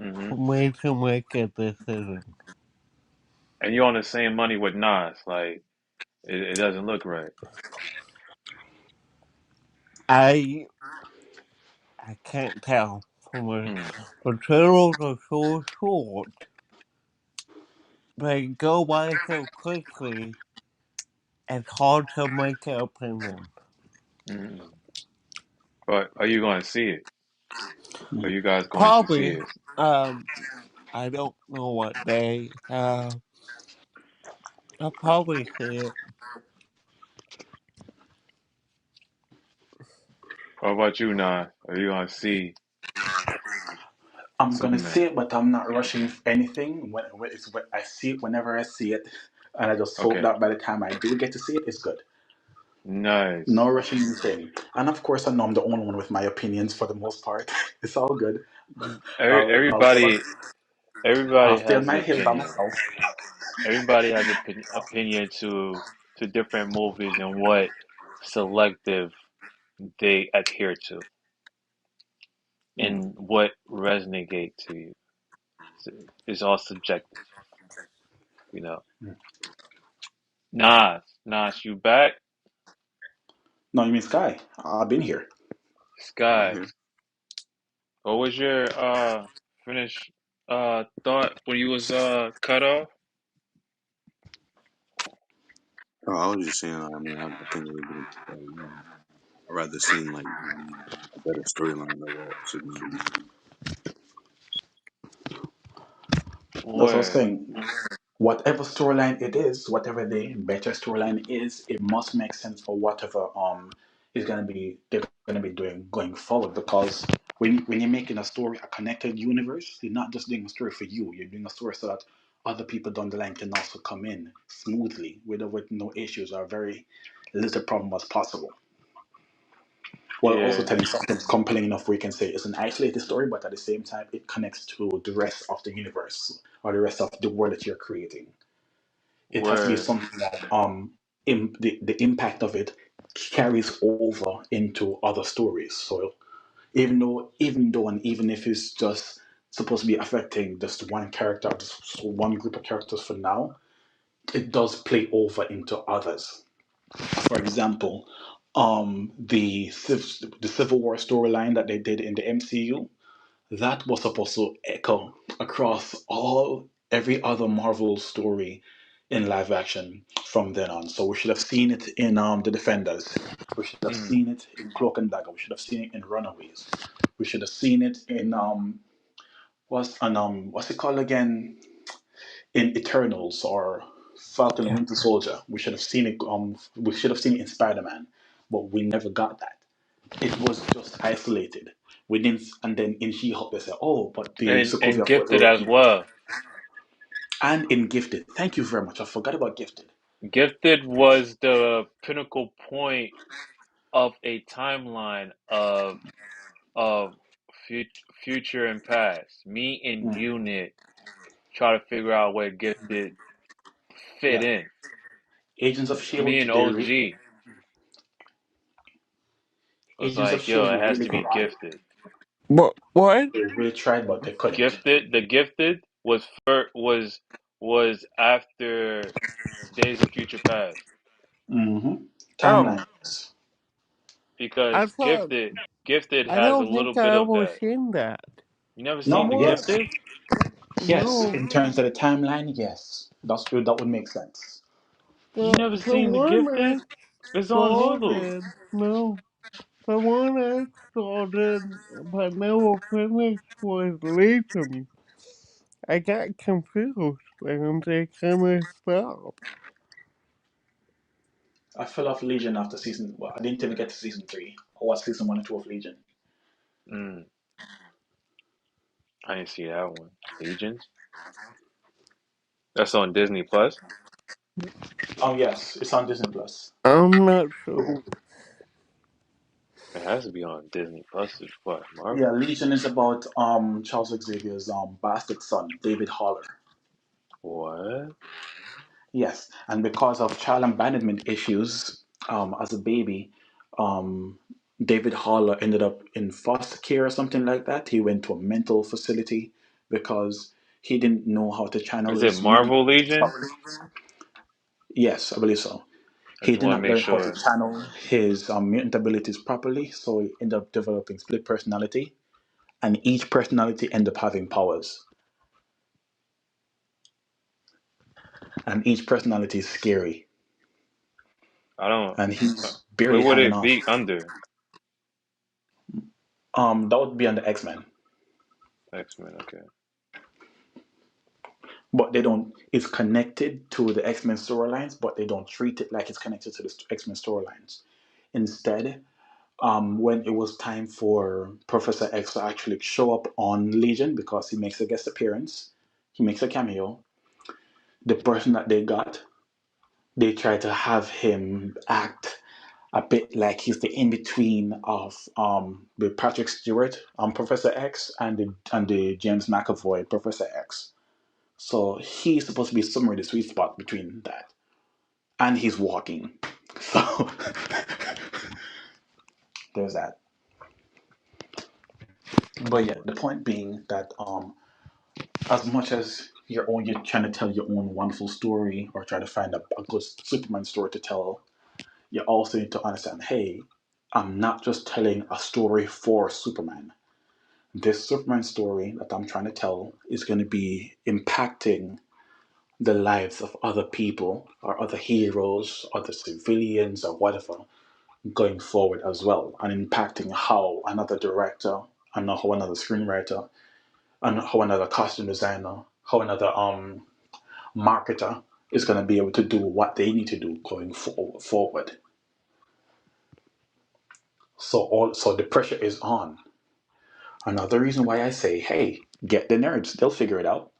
Hmm. for me to make a decision. And you're on the same money with Nas. Like, it doesn't look right. I I can't tell from Mm. the trailers are so short. They go by so quickly. It's hard to make an opinion. Mm. But are you going to see it? Are you guys going to see Probably. it? Um, I don't know what day. I'll probably see it. How about you, Nas? Are you going to see I'm gonna Superman? see it, but I'm not rushing anything. I see it whenever I see it, and I just hope Okay. that by the time I do get to see it, it's good. No Nice. rushing anything. And of course, I know I'm the only one with my opinions for the most part. It's all good. I'll Everybody, I'll everybody stay on has my an hill by opinion. myself. Everybody has an opinion to different movies and what selective they adhere to Mm. and what resonate to you. It's all subjective, you know. Nas, you back? No, you mean Sky? I've been here. I'm Sky, here. what was your finish thought when you was cut off? No, I was just saying. I mean, I think it would be. I'd rather seen like a better storyline of Superman. That's what I was Word, saying. Whatever storyline it is, whatever the better storyline is, it must make sense for whatever is gonna be they're gonna be doing going forward. Because when you're making a story a connected universe, you're not just doing a story for you. You're doing a story so that other people down the line can also come in smoothly, with no issues or very little problem as possible. While also yeah. telling something compelling enough where you can say it's an isolated story, but at the same time it connects to the rest of the universe or the rest of the world that you're creating. It has to be Word. something that the impact of it carries over into other stories. So even though and even if it's just supposed to be affecting just one character, just one group of characters for now, it does play over into others. For example, the Civil War storyline that they did in the MCU, that was supposed to echo across all every other Marvel story in live action from then on. So we should have seen it in the Defenders. We should have Mm. seen it in Cloak and Dagger. We should have seen it in Runaways. We should have seen it in what's it called again? In Eternals or Falcon and Yeah. Winter Soldier. We should have seen it in Spider Man, but we never got that. It was just isolated. We didn't, and then in She-Hulk they said, "Oh, but the And Sokovia Accords Gifted were as repealed." well. And in Gifted, thank you very much. I forgot about Gifted. Gifted was the pinnacle point of a timeline of future and past. Me and Mm, Unit try to figure out where Gifted fit yeah, in. Agents of Me Shield. and OG was Agents of like, yo, Shield it has really to be tried. Gifted. What? They really tried, but they couldn't. The Gifted was after Days of Future Past Mm-hmm. Oh, Timelines. I because thought. Gifted I has a don't little think bit I of ever that. seen that. You never I seen No, the want. yes, Gifted? yes. No, In terms of the timeline, yes, that would make sense. You never the seen the one I Gifted? It's on Hulu. started. No, the one I started but never finished was Legion. I got confused and they kind of stopped. I fell off Legion after season. Well, I didn't even get to season three. I watched season one and two of Legion. Mm, I didn't see that one. Legions? That's on Disney Plus. Oh yes, it's on Disney Plus. I'm not sure. It has to be on Disney Plus. Is what Yeah, Marvel? Legion is about Charles Xavier's bastard son, David Haller. What? Yes, and because of child abandonment issues as a baby, um, David Haller ended up in foster care or something like that. He went to a mental facility because he didn't know how to channel Is it his mutant Marvel abilities Legion? properly. Yes, I believe so. I He just did want to not make learn how to sure. channel his mutant abilities properly, so he ended up developing split personality, and each personality ended up having powers, and each personality is scary, I don't. and Uh, he's where barely would hanging it on. be under? That would be on the X-Men, X-Men. Okay. but they don't. It's connected to the X-Men storylines, but they don't treat it like it's connected to the X-Men storylines. Instead, when it was time for Professor X to actually show up on Legion because he makes a guest appearance, he makes a cameo. The person that they got, they try to have him act a bit like he's the in between of the Patrick Stewart Professor X and the James McAvoy Professor X. So he's supposed to be somewhere in the sweet spot between that, and he's walking. So there's that. But yeah, the point being that as much as you're trying to tell your own wonderful story or try to find a good Superman story to tell, you also need to understand, hey, I'm not just telling a story for Superman. This Superman story that I'm trying to tell is going to be impacting the lives of other people or other heroes, other civilians, or whatever going forward as well, and impacting how another director, and how another screenwriter, and how another costume designer, how another marketer is going to be able to do what they need to do going forward. So the pressure is on. Another reason why I say, hey, get the nerds. They'll figure it out.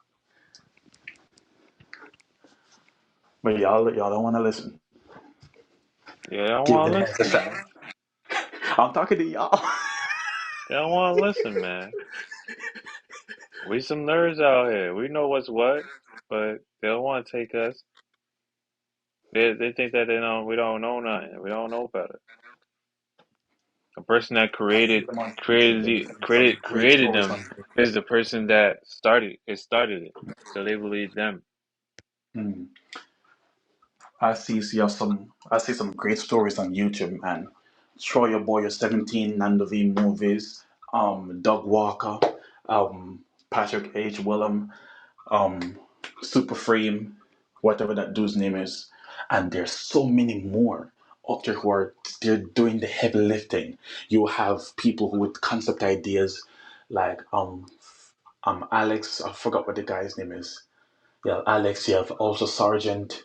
But y'all don't want to listen. Yeah, I Give want the to nerds a listen, shot. man. I'm talking to y'all. They don't want to listen, man. We some nerds out here. We know what's what, but they don't want to take us. They think that we don't know nothing. We don't know better. The person that I see them on YouTube. created They're the giving some great created stories them on YouTube. is the person that started it. So they believe them. Mm. I see some great stories on YouTube, man. Show your boy your 17 Nando V movies, Doug Walker, Patrick H. Willem, um, Super Frame, whatever that dude's name is, and there's so many more up there who are they're doing the heavy lifting. You have people who with concept ideas, like Alex. I forgot what the guy's name is. Yeah, Alex. You have also Sergeant,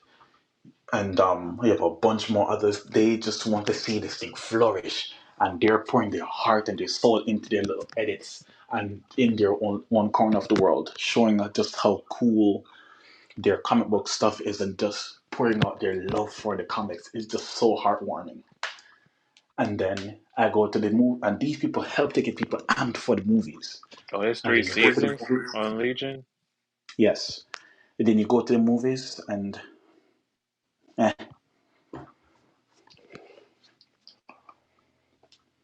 and you have a bunch more others. They just want to see this thing flourish, and they're pouring their heart and their soul into their little edits and in their own one corner of the world, showing just how cool their comic book stuff is and just pouring out their love for the comics is just so heartwarming. And then I go to the movie, and these people help to get people amped for the movies. Oh, there's And three then you go to the seasons movies. on Legion. Yes. And then you go to the movies, and eh,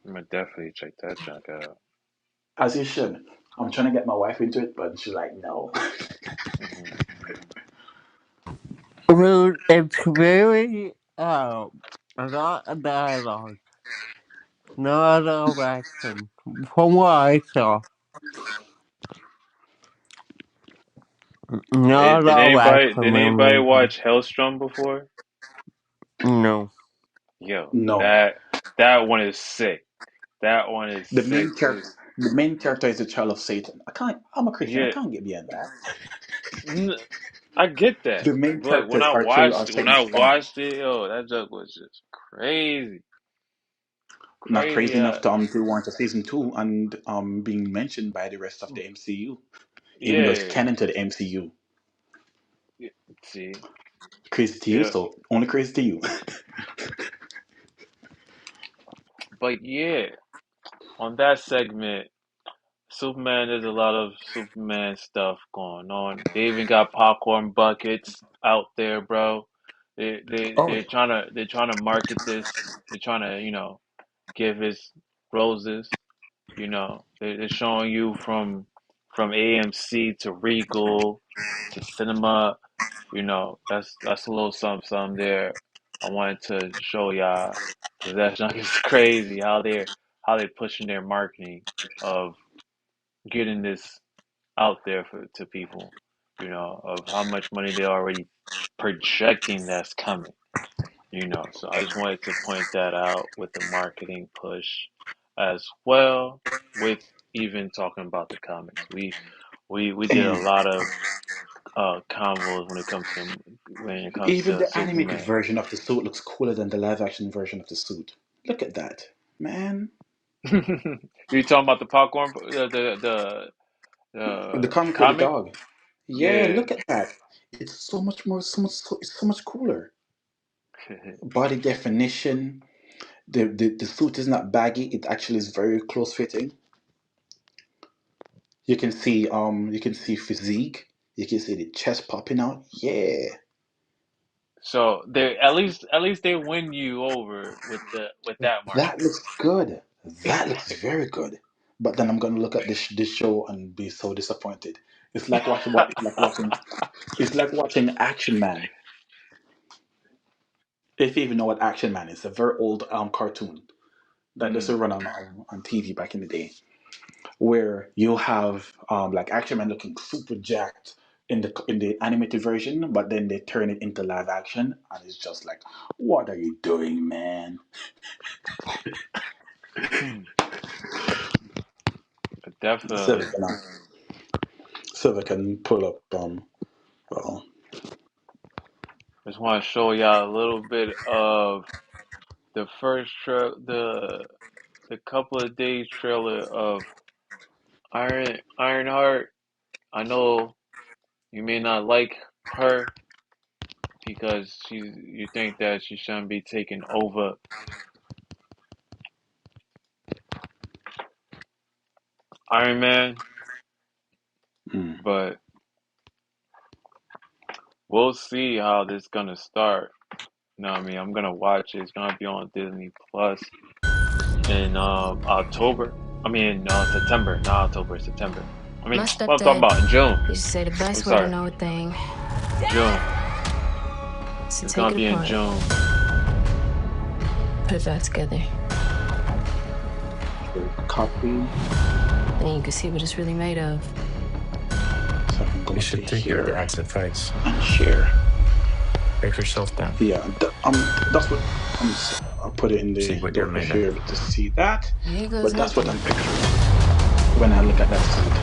I'm gonna definitely check that junk out. as you should. I'm trying to get my wife into it, but she's like, no. Hmm. Well, it's very a lot of dialogue, not a lot of action. From what I saw, Hey, not a lot of action did in anybody Legion. watch Hellstrom before? No. Yo, No. that one is sick. That one is The sick too. main character is the child of Satan. I can't. I'm a Christian. I Yeah, can't get behind that. n- I get that, The main but characters are children of when I Satan's son. watched it, yo, that joke was just crazy, Not crazy. crazy enough to warrant a season two and being mentioned by the rest of the MCU, even though it's Yeah, canon to the MCU. yeah, see, Crazy to you, yeah, so only crazy to you. but yeah, on that segment, Superman, there's a lot of Superman stuff going on. They even got popcorn buckets out there, bro. Oh, They're trying to market this. They're trying to give his roses. They're showing you from AMC to Regal to cinema. That's a little something, something there. I wanted to show y'all because that junk is crazy how they pushing their marketing of getting this out there to people, of how much money they're already projecting that's coming, So I just wanted to point that out with the marketing push as well, with even talking about the comics. We did a and lot of convos when it comes even to the animated Superman. version of the suit looks cooler than the live action version of the suit. Look at that, man. You talking about the popcorn, The the comic with the comic? dog. Yeah, Yeah. look at that. It's so much more, it's so much cooler. Body definition. The suit is not baggy. It actually is very close fitting. You can see physique. You can see the chest popping out. Yeah. So they at least they win you over with the with that That marketing. looks good. That looks very good. But then I'm gonna look at this show and be so disappointed. It's like watching what it's like watching Action Man. If you even know what Action Man is, a very old cartoon that used to Mm. run on TV back in the day, where you have like Action Man looking super jacked in the animated version, but then they turn it into live action, and it's just like, what are you doing, man? Hmm. So we Definitely. can, so we can pull up well, Just want to show y'all a little bit of the the couple of days trailer of Ironheart. I know you may not like her because you think that she shouldn't be taking over Iron Man, mm, but we'll see how this gonna start. You know what I mean? I'm gonna watch it. It's gonna be on Disney Plus in October. I mean, September, not October, September. I mean, My what I'm talking stepdad about in June. used to say the I'm best way to sorry, know a thing June. is to It's take gonna it be in apart, June. put it back together. Okay, copy. Then you can see what it's really made of. So I can go You to should take your here dad's advice. and share. Break yourself down. Yeah, that's what I put it in See the. what you're Don't know made if of. you're able to see that, Here goes but that's what nothing. I'm picturing when I look at that seed.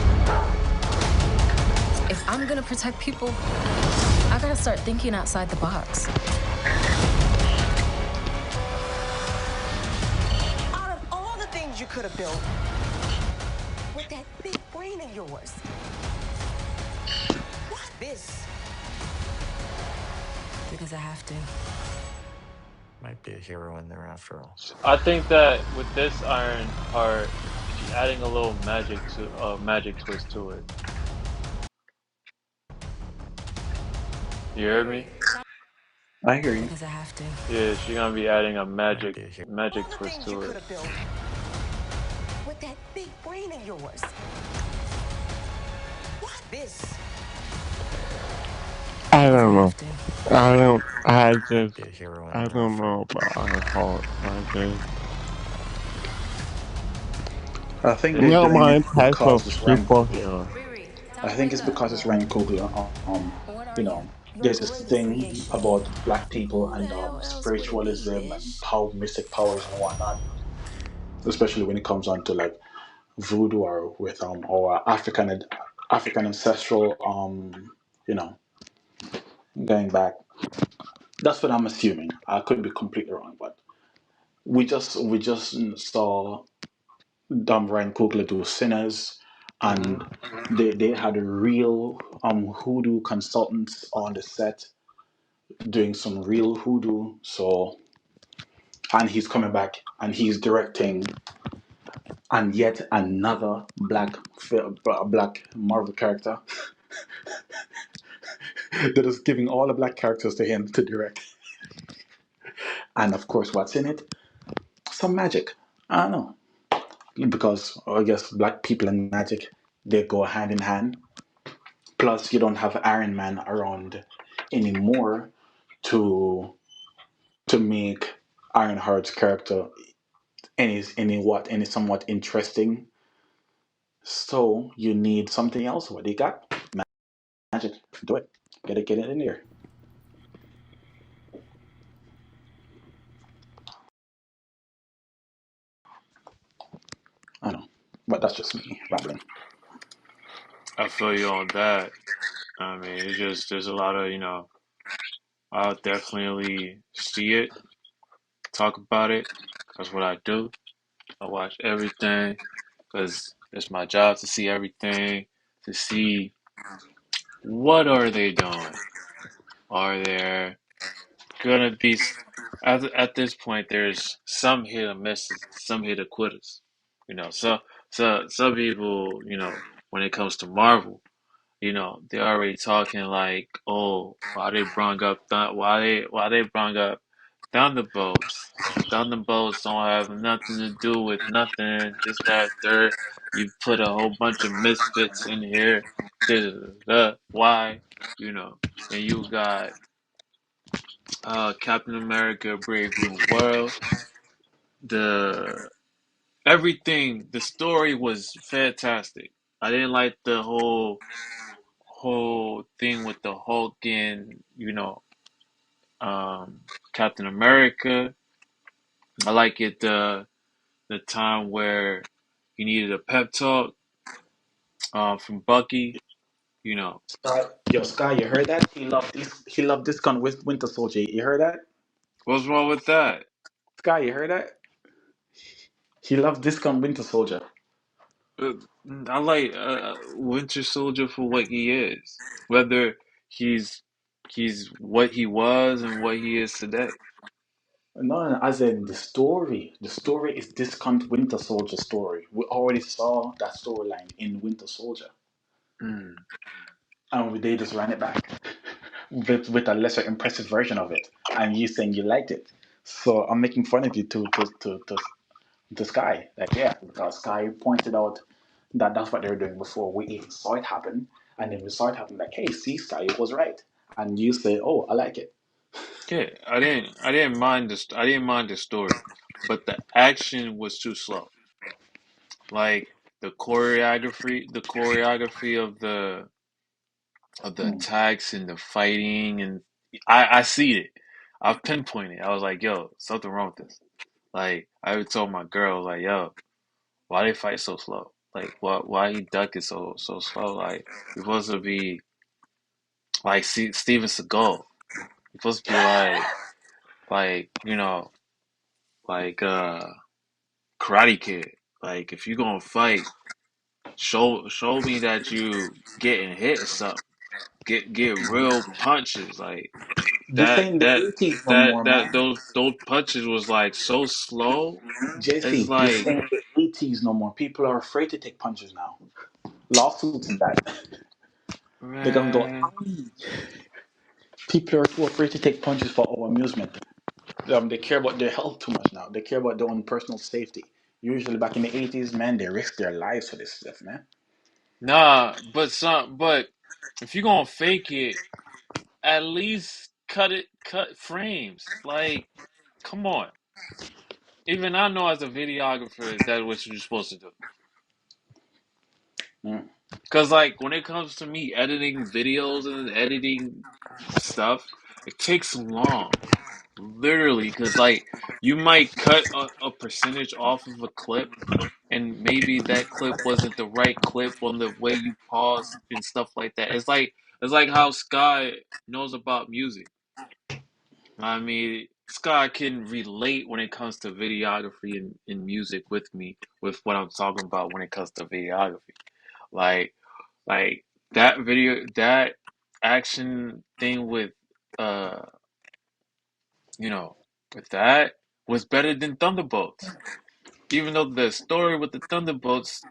If I'm gonna protect people, I gotta start thinking outside the box. Out of all the things you could have built with that big brain of yours, why this? Because I have to. Might be a hero in there after all. I think that with this Iron Heart, she's adding a little magic to magic twist to it. You heard me? I hear you. Because I have to. Yeah, she's gonna be adding a Might magic be a hero. magic All the twist things you to could it. have built with that big brain of yours, why this? I Because I don't know. have to. Might be a hero in I there don't after know all. about Ironheart. I think they're Not doing my it type of because it's Ryan Coogler. superhero. Riri, time I to think wake it's up. because it's Ryan Coogler. What are You you? know, You're there's the this greatest thing creation. about black people Who the and hell else would it be, spiritualism and bitch? mystic powers and whatnot. Especially when it comes on to like voodoo or with or African ancestral you know going back. That's what I'm assuming. I could be completely wrong, but we just saw Ryan Coogler do Sinners, Hmm. and they had a real hoodoo consultants on the set doing some real hoodoo. So and he's coming back and he's directing and yet another black Marvel character that is giving all the black characters to him to direct. And of course, what's in it? Some magic. I don't know because I guess black people and magic they go hand in hand. Plus, you don't have Iron Man around anymore to make Ironheart's character any somewhat interesting. So you need something else. What do you got? Magic. Do it. Get it in there. I don't know, but that's just me rambling. I feel you on that. I mean, it's just there's a lot of I'll definitely see it, talk about it. That's what I do. I watch everything because it's my job to see everything, to see what are they doing. Are there gonna be at this point? There's some hit or misses, some hit or quitters. Some people, when it comes to Marvel. They're already talking like, oh, why they brung up Thunderbolts. Thunderbolts don't have nothing to do with nothing. This, that, third. You put a whole bunch of misfits in here. Why? You know. And you got Captain America: Brave New World. The everything. The story was fantastic. I didn't like the whole thing with the Hulk and Captain America. I like it the time where he needed a pep talk from Bucky. You know Sky, you heard that? He loved this gun with Winter Soldier. You heard that? what's wrong with that? Sky, you heard that? He loved this gun Winter Soldier. Uh, I like Winter Soldier for what he is, whether he's he's what he was and what he is today. No, as in the story. The story is Discount Winter Soldier story. We already saw that storyline in Winter Soldier, Mm. and they just ran it back. with a lesser impressive version of it, and you saying you liked it. So I'm making fun of you to Sky. Like, yeah, because Sky pointed out that that's what they were doing before we even saw it happen. And then we saw it happen, like, hey, see, Sky was right. And you say, oh, I like it. Yeah, I didn't mind the story, but the action was too slow. Like the choreography of the Mm. attacks and the fighting, and I see it. I've pinpointed. I was like, yo, something wrong with this. Like I would told my girl, like, yo, why they fight so slow? Like why he ducking so slow? Like you're supposed to be like Steven Seagal. You're supposed to be like like Karate Kid. Like if you gonna fight, show me that you getting hit or something. Get real punches. Like This that ain't the that 80s no more, man. those punches was like so slow. It's JC, this like, ain't the 80s no more. People are afraid to take punches now. Lawsuits and that. They're gonna go, man, people are too afraid to take punches for our amusement. They care about their health too much now. They care about their own personal safety. Usually back in the 80s, man, they risked their lives for this stuff, man. nah. But if you gonna fake it, at least cut frames. Like, come on. Even I know as a videographer that's what you're supposed to do. Mm. Cause like when it comes to me editing videos and editing stuff, it takes long. Literally, cause like you might cut a percentage off of a clip, and maybe that clip wasn't the right clip on the way you paused and stuff like that. It's like how Sky knows about music. I mean, Sky can relate when it comes to videography and music with me with what I'm talking about when it comes to videography. Like like that action thing with uh you know with that was better than Thunderbolts. Even though the story with the Thunderbolts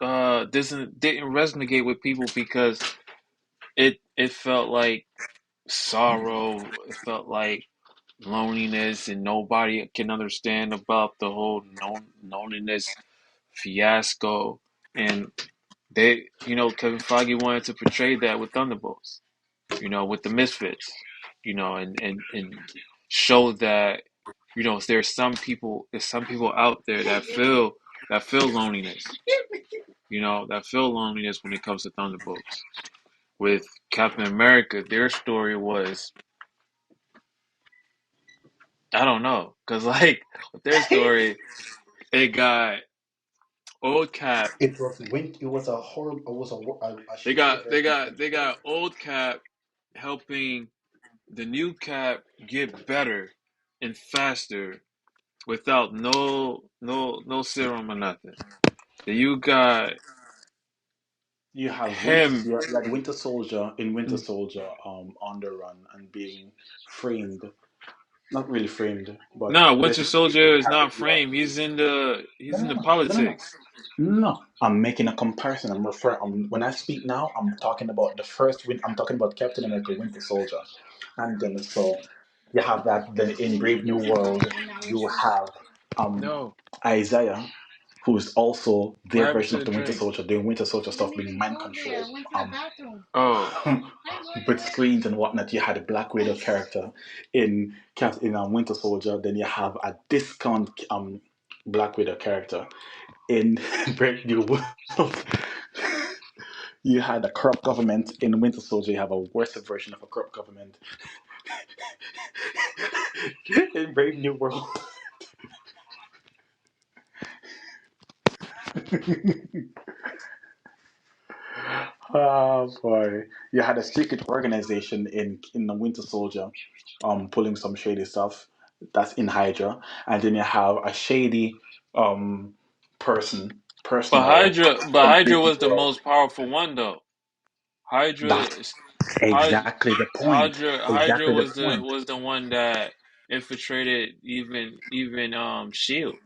didn't resonate with people because it felt like sorrow, it felt like loneliness, and nobody can understand about the whole loneliness fiasco. And Kevin Feige wanted to portray that with Thunderbolts, with the Misfits, and show that, there's some people out there that feel loneliness, that feel loneliness when it comes to Thunderbolts. With Captain America, their story was, I don't know, cause like with their story, it got old Cap. It was a horrible. It was a They shittier got they version of got Winter they got Soldier. old Cap helping the new Cap get better and faster without no serum or nothing. Then you got him. You had Winter Soldier in Winter Soldier on the run and being framed. Not really framed, but No, Winter basically Soldier is not the framed. No, He's no, in the no, no, no, no. politics. No, I'm making a comparison. When I speak now, I'm talking about the first win. I'm talking about Captain America: Winter Soldier, and then so you have that. Then in Brave New World, you have um No, Isaiah, who is also what their happened version to of the the Winter drink? Soldier, doing Winter Soldier stuff, being mind controlled, Oh, with screens and whatnot. You had a Black Widow character in Winter Soldier. Then you have a discount Black Widow character in Brave New World. You had a corrupt government in Winter Soldier. You have a worse version of a corrupt government in Brave New World. Oh boy! You had a secret organization in the Winter Soldier, pulling some shady stuff. That's in Hydra, and then you have a shady personnel But in Hydra Brave New was the World. most powerful one though. Hydra That's is Hydra exactly the point. Hydra Exactly the point. was the one that infiltrated even Shield.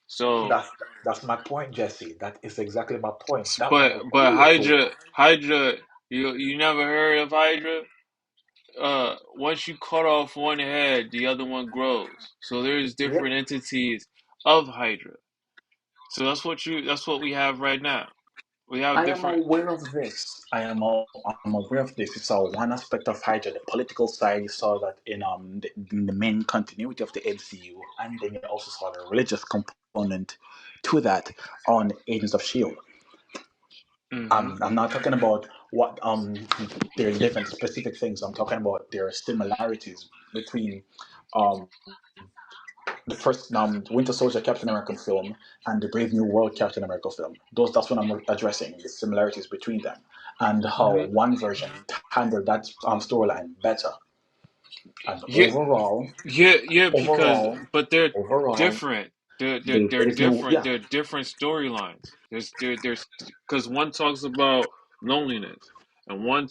So, That's that's my point, Jesse. That is exactly my point. That one was but cool. Hydra, you never heard of Hydra? once you cut off one head, the other one grows. So there's Yep. different entities of Hydra. So that's what we have right now. We have I am different. aware of this. I'm aware of this. You saw one aspect of Hydra, the political side. You saw that in the main continuity of the MCU, and then you also saw the religious component to that on Agents of Shield. Hmm. I'm not talking about what their different specific things. I'm talking about their similarities between um the first Winter Soldier Captain America film and the Brave New World Captain America film. Those That's what I'm addressing, the similarities between them and how Hmm. one version handled that storyline better. And Yeah, yeah, yeah. Because overall, but they're overall, different. the They're Brave New different. yeah, They're different storylines. There's because one talks about loneliness, and one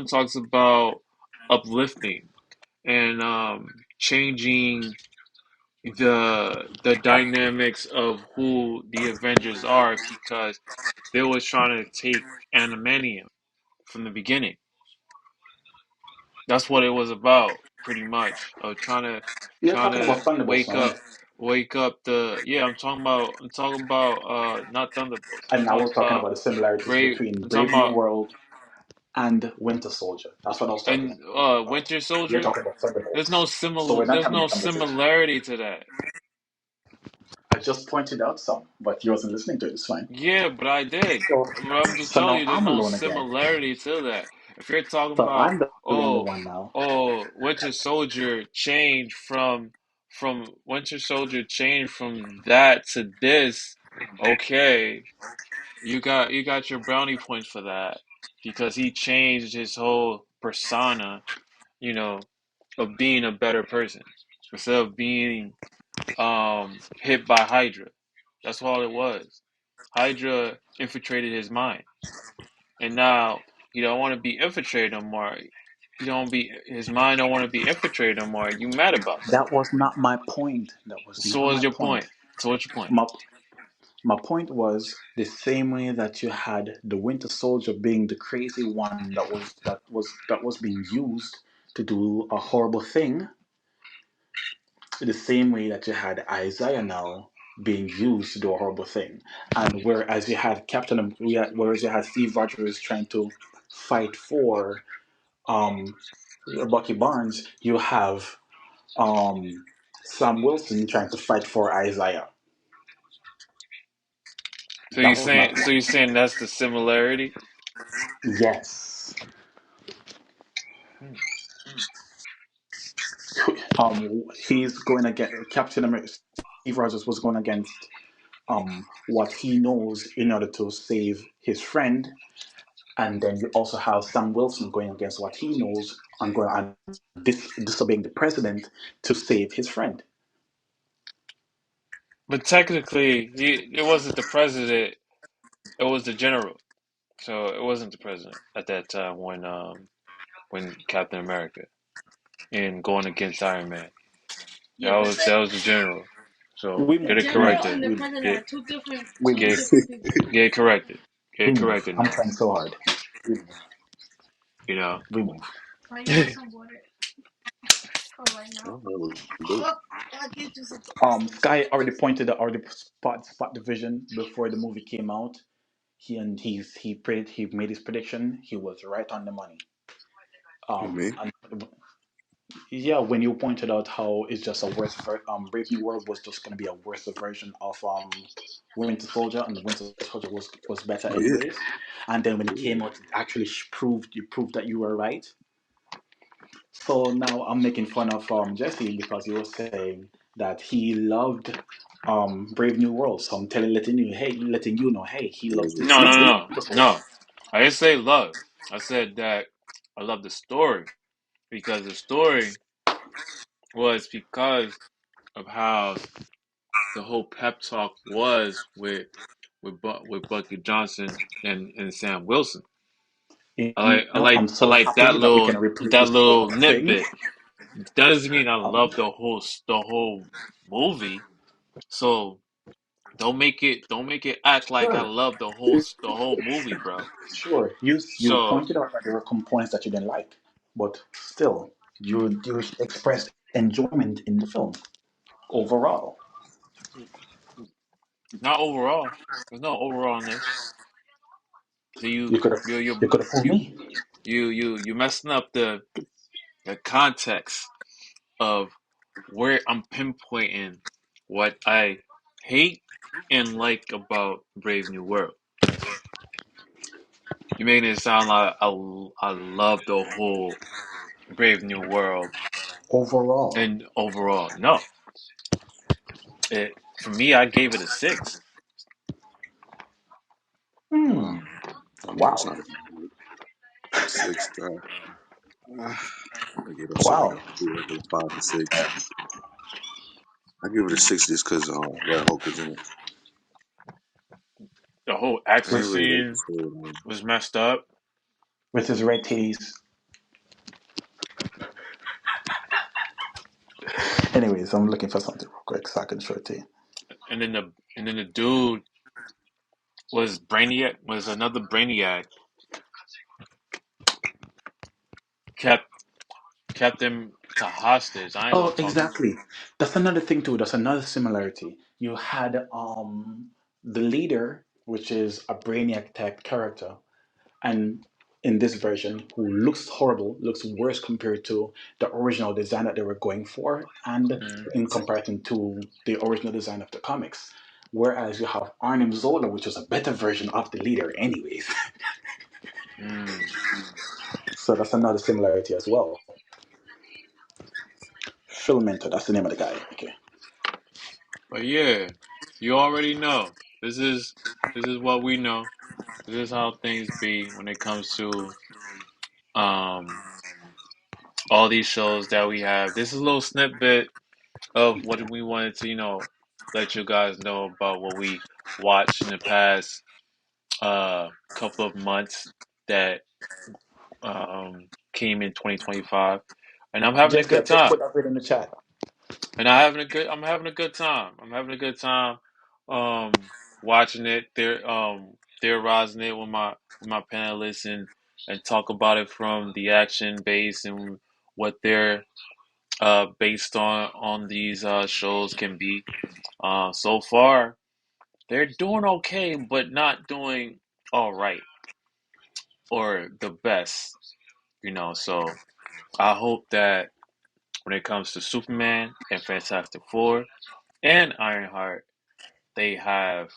talks about uplifting and changing the dynamics of who the Avengers are because they was trying to take animanium from the beginning. That's what it was about, pretty much. Of you're trying talking to about Thunderbolts, right? wake up the yeah. I'm talking about not Thunderbolts. I'm And I talking was talking about about the similarities Brave. between I'm talking Brave New about World and Winter Soldier. That's what I was talking and about. Winter You're Soldier. talking about Thunderbolts. So we're not There's having a no conversation. similarity to that. I just pointed out some, but you wasn't listening to it. It's fine. Yeah, but I did. So, But I'm just so telling now you, there's I'm no alone again. similarity to that. If you're talking So about, I'm the only oh, one now. Winter Soldier changed from Winter Soldier changed from that to this, okay, you got your brownie points for that because he changed his whole persona, you know, of being a better person instead of being hit by Hydra. That's all it was. Hydra infiltrated his mind, and now he don't want to be infiltrated no more. He don't be his mind don't want to be infiltrated no more. You mad about that? That was not my point. That was So not what's my your point. point? So what's your point? My my point was the same way that you had the Winter Soldier being the crazy one that was being used to do a horrible thing. The same way that you had Isaiah now being used to do a horrible thing, and whereas you had whereas you had Steve Rogers trying to fight for um, Bucky Barnes, you have um, Sam Wilson trying to fight for Isaiah. That was my So point. you're saying that's the similarity? Yes. Hmm. He's going against Captain America. Steve Rogers was going against what he knows in order to save his friend, and then you also have Sam Wilson going against what he knows and going and disobeying the president to save his friend. But technically, it wasn't the president. It was the general. So it wasn't the president at that time when Captain America and going against Iron Man. That was the general. So We get move. it We move. corrected. Get We get move. get it corrected. Get We it move. corrected I'm now. trying so hard. We move. You know. We move. Oh, that was dope. Sky already spot the vision before the movie came out. He made his prediction. He was right on the money. Oh man. And yeah, when you pointed out how it's just a Brave New World was just gonna be a worse version of Winter Soldier, and Winter Soldier was better Oh yeah. anyways. And then when it Yeah. came out, it actually proved that you were right. So now I'm making fun of Jesse because he was saying that he loved Brave New World. So I'm letting you know, hey, he That was loved a No, he no, loved secret. no, Winter Soldier. no. I didn't say love. I said that I love the story because the story was because of how the whole pep talk was with Bucky Johnson and Sam Wilson. You know, I'm I so like happy that we can replay that this little whole thing. nitbit. Doesn't mean I Um, love the whole movie. So don't make it act like I sure, love the whole movie, bro. sure. You So pointed out that there were components that you didn't like. but still, you expressed enjoyment in the film overall. Not overall. There's no overall in this. So You could have you could have fooled you me. you messing up the context of where I'm pinpointing what I hate and like about Brave New World. You making it sound like I love the whole Brave New World Overall. and overall. No, for me, I gave it a 6. Wow. Hmm. I mean, that's Wow. not a bad rate. Six. I give it a six. Wow. I give it a 5 to 6. I give it a six just because Red Hulk was in it. The whole I action didn't really like the scene storyline. was messed up, With his red titties. Anyways, I'm looking for something real quick so I can show it to you. and then the dude was another Brainiac kept kept them to hostage. I ain't Oh, gonna talk. exactly. That's another thing too. That's another similarity. You had the leader, which is a brainiac type character, and in this version, who looks horrible, looks worse compared to the original design that they were going for, and Mm, in comparison to the original design of the comics. Whereas you have Arnim Zola, which was a better version of the leader, anyways. mm. So that's another similarity as well. Filmenter, that's the name of the guy. Okay. But yeah, you already know. This is what we know. This is how things be when it comes to um all these shows that we have. This is a little snippet of what we wanted to, let you guys know about what we watched in the past couple of months that came in 2025. And I'm having a good Just time. put that in the chat. And I'm having a good time. I'm having a good time watching it, theorizing it with my panelists and talk about it from the action base and what they're based on these shows can be. So far they're doing okay, but not doing all right or the best, so I hope that when it comes to Superman and Fantastic Four and Ironheart, they have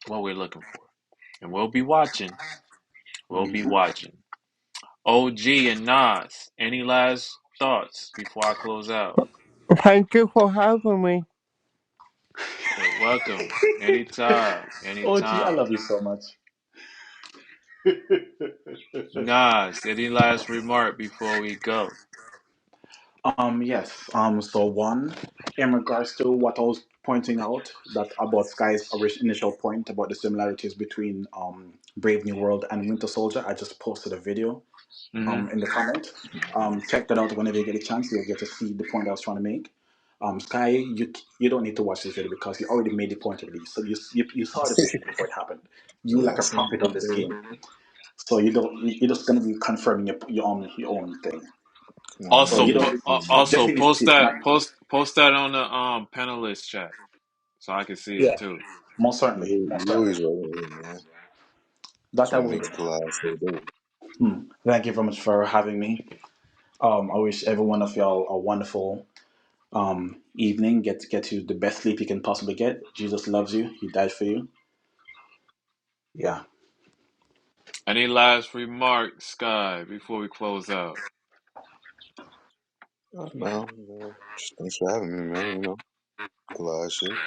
what we're looking for. And we'll be watching. We'll be Mhm. watching. OG and Nas, any last thoughts before I close out? Thank you for having me. You're welcome. Anytime. OG, I Anytime. love you so much. Nas, any last remark before we go? Yes. So one, in regards to what I was pointing out, that about Sky's initial point about the similarities between Brave New World and Winter Soldier, I just posted a video Mm-hmm. in the comment. Check that out whenever you get a chance. You'll get to see the point I was trying to make. Sky, you don't need to watch this video because you already made the point already. So you saw the vision before it happened. You Yeah, like I a seen puppet on the this trailer. game. So you're just gonna be confirming your own thing. Come on, So man. Also, you You don't just also finish post it. that post that on the panelist chat so I can see it Yeah, too. most certainly, most you certainly. always right here, man. That That's I what will makes do. Collide so dope. Thank you very much for having me. I wish every one of y'all a wonderful evening. Get you the best sleep you can possibly get. Jesus loves you. He died for you. Yeah. Any last remarks, Sky, before we close out? No, just thanks for having me, man. Collide shit.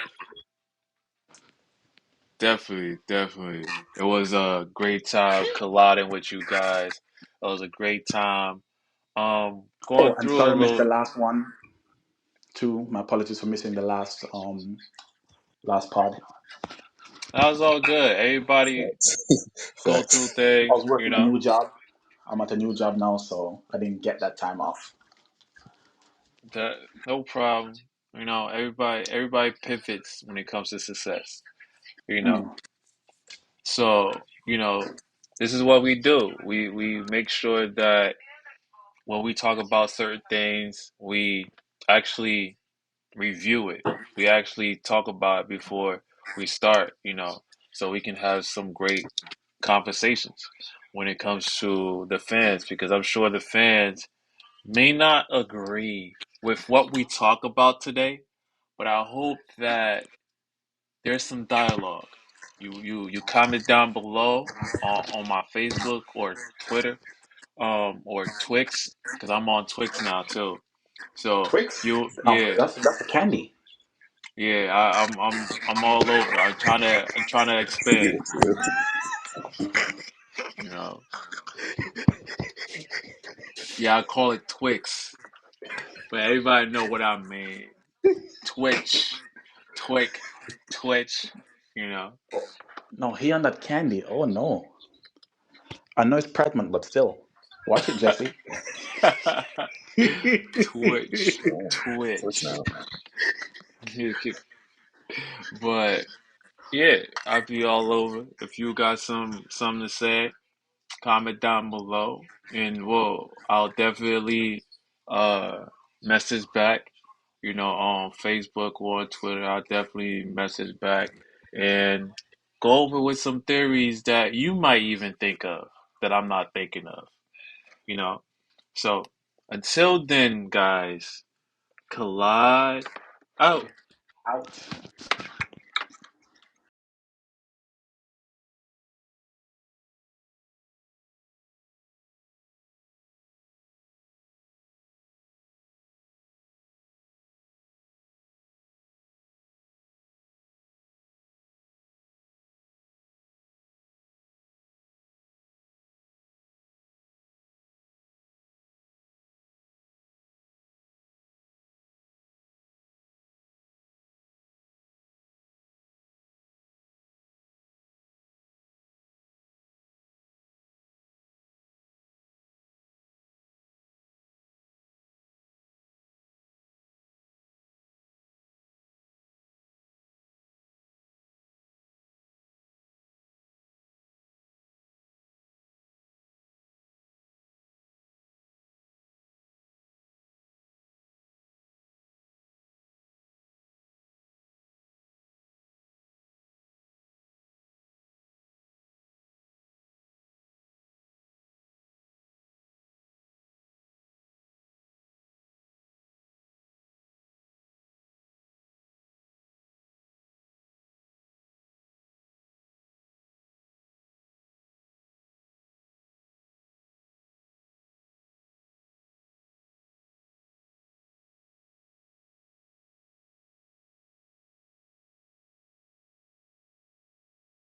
Definitely, definitely. It was a great time colliding with you guys. It was a great time. Oh, Going and through a sorry, missed the little. last one too. My apologies for missing the last pod. That was all good. Everybody Facts. go through Facts. I things, was working a new job. I'm at a new job now, so I didn't get that time off. That no problem. Everybody pivots when it comes to success. You know. Mm. So, this is what we do. We make sure that when we talk about certain things, we actually review it. We actually talk about it before we start, so we can have some great conversations when it comes to the fans, because I'm sure the fans may not agree with what we talk about today, but I hope that there's some dialogue. You comment down below on my Facebook or Twitter, or Twix, because I'm on Twix now too. So Twix? you, No, yeah, that's a candy. yeah, I'm all over. I'm trying to expand. You know, yeah, I call it Twix, but everybody know what I mean. Twitch, Twick, Twitch. You know, No, he on that candy. Oh no. I know it's pregnant, but still. Watch it, Jesse. Twitch, Oh, switch Twitch. now. But yeah, I'll be all over. If you got something to say, comment down below, and I'll definitely uh message back. On Facebook or on Twitter, I'll definitely message back and go over with some theories that you might even think of that I'm not thinking of. You know. So until then, guys, collide out. Out.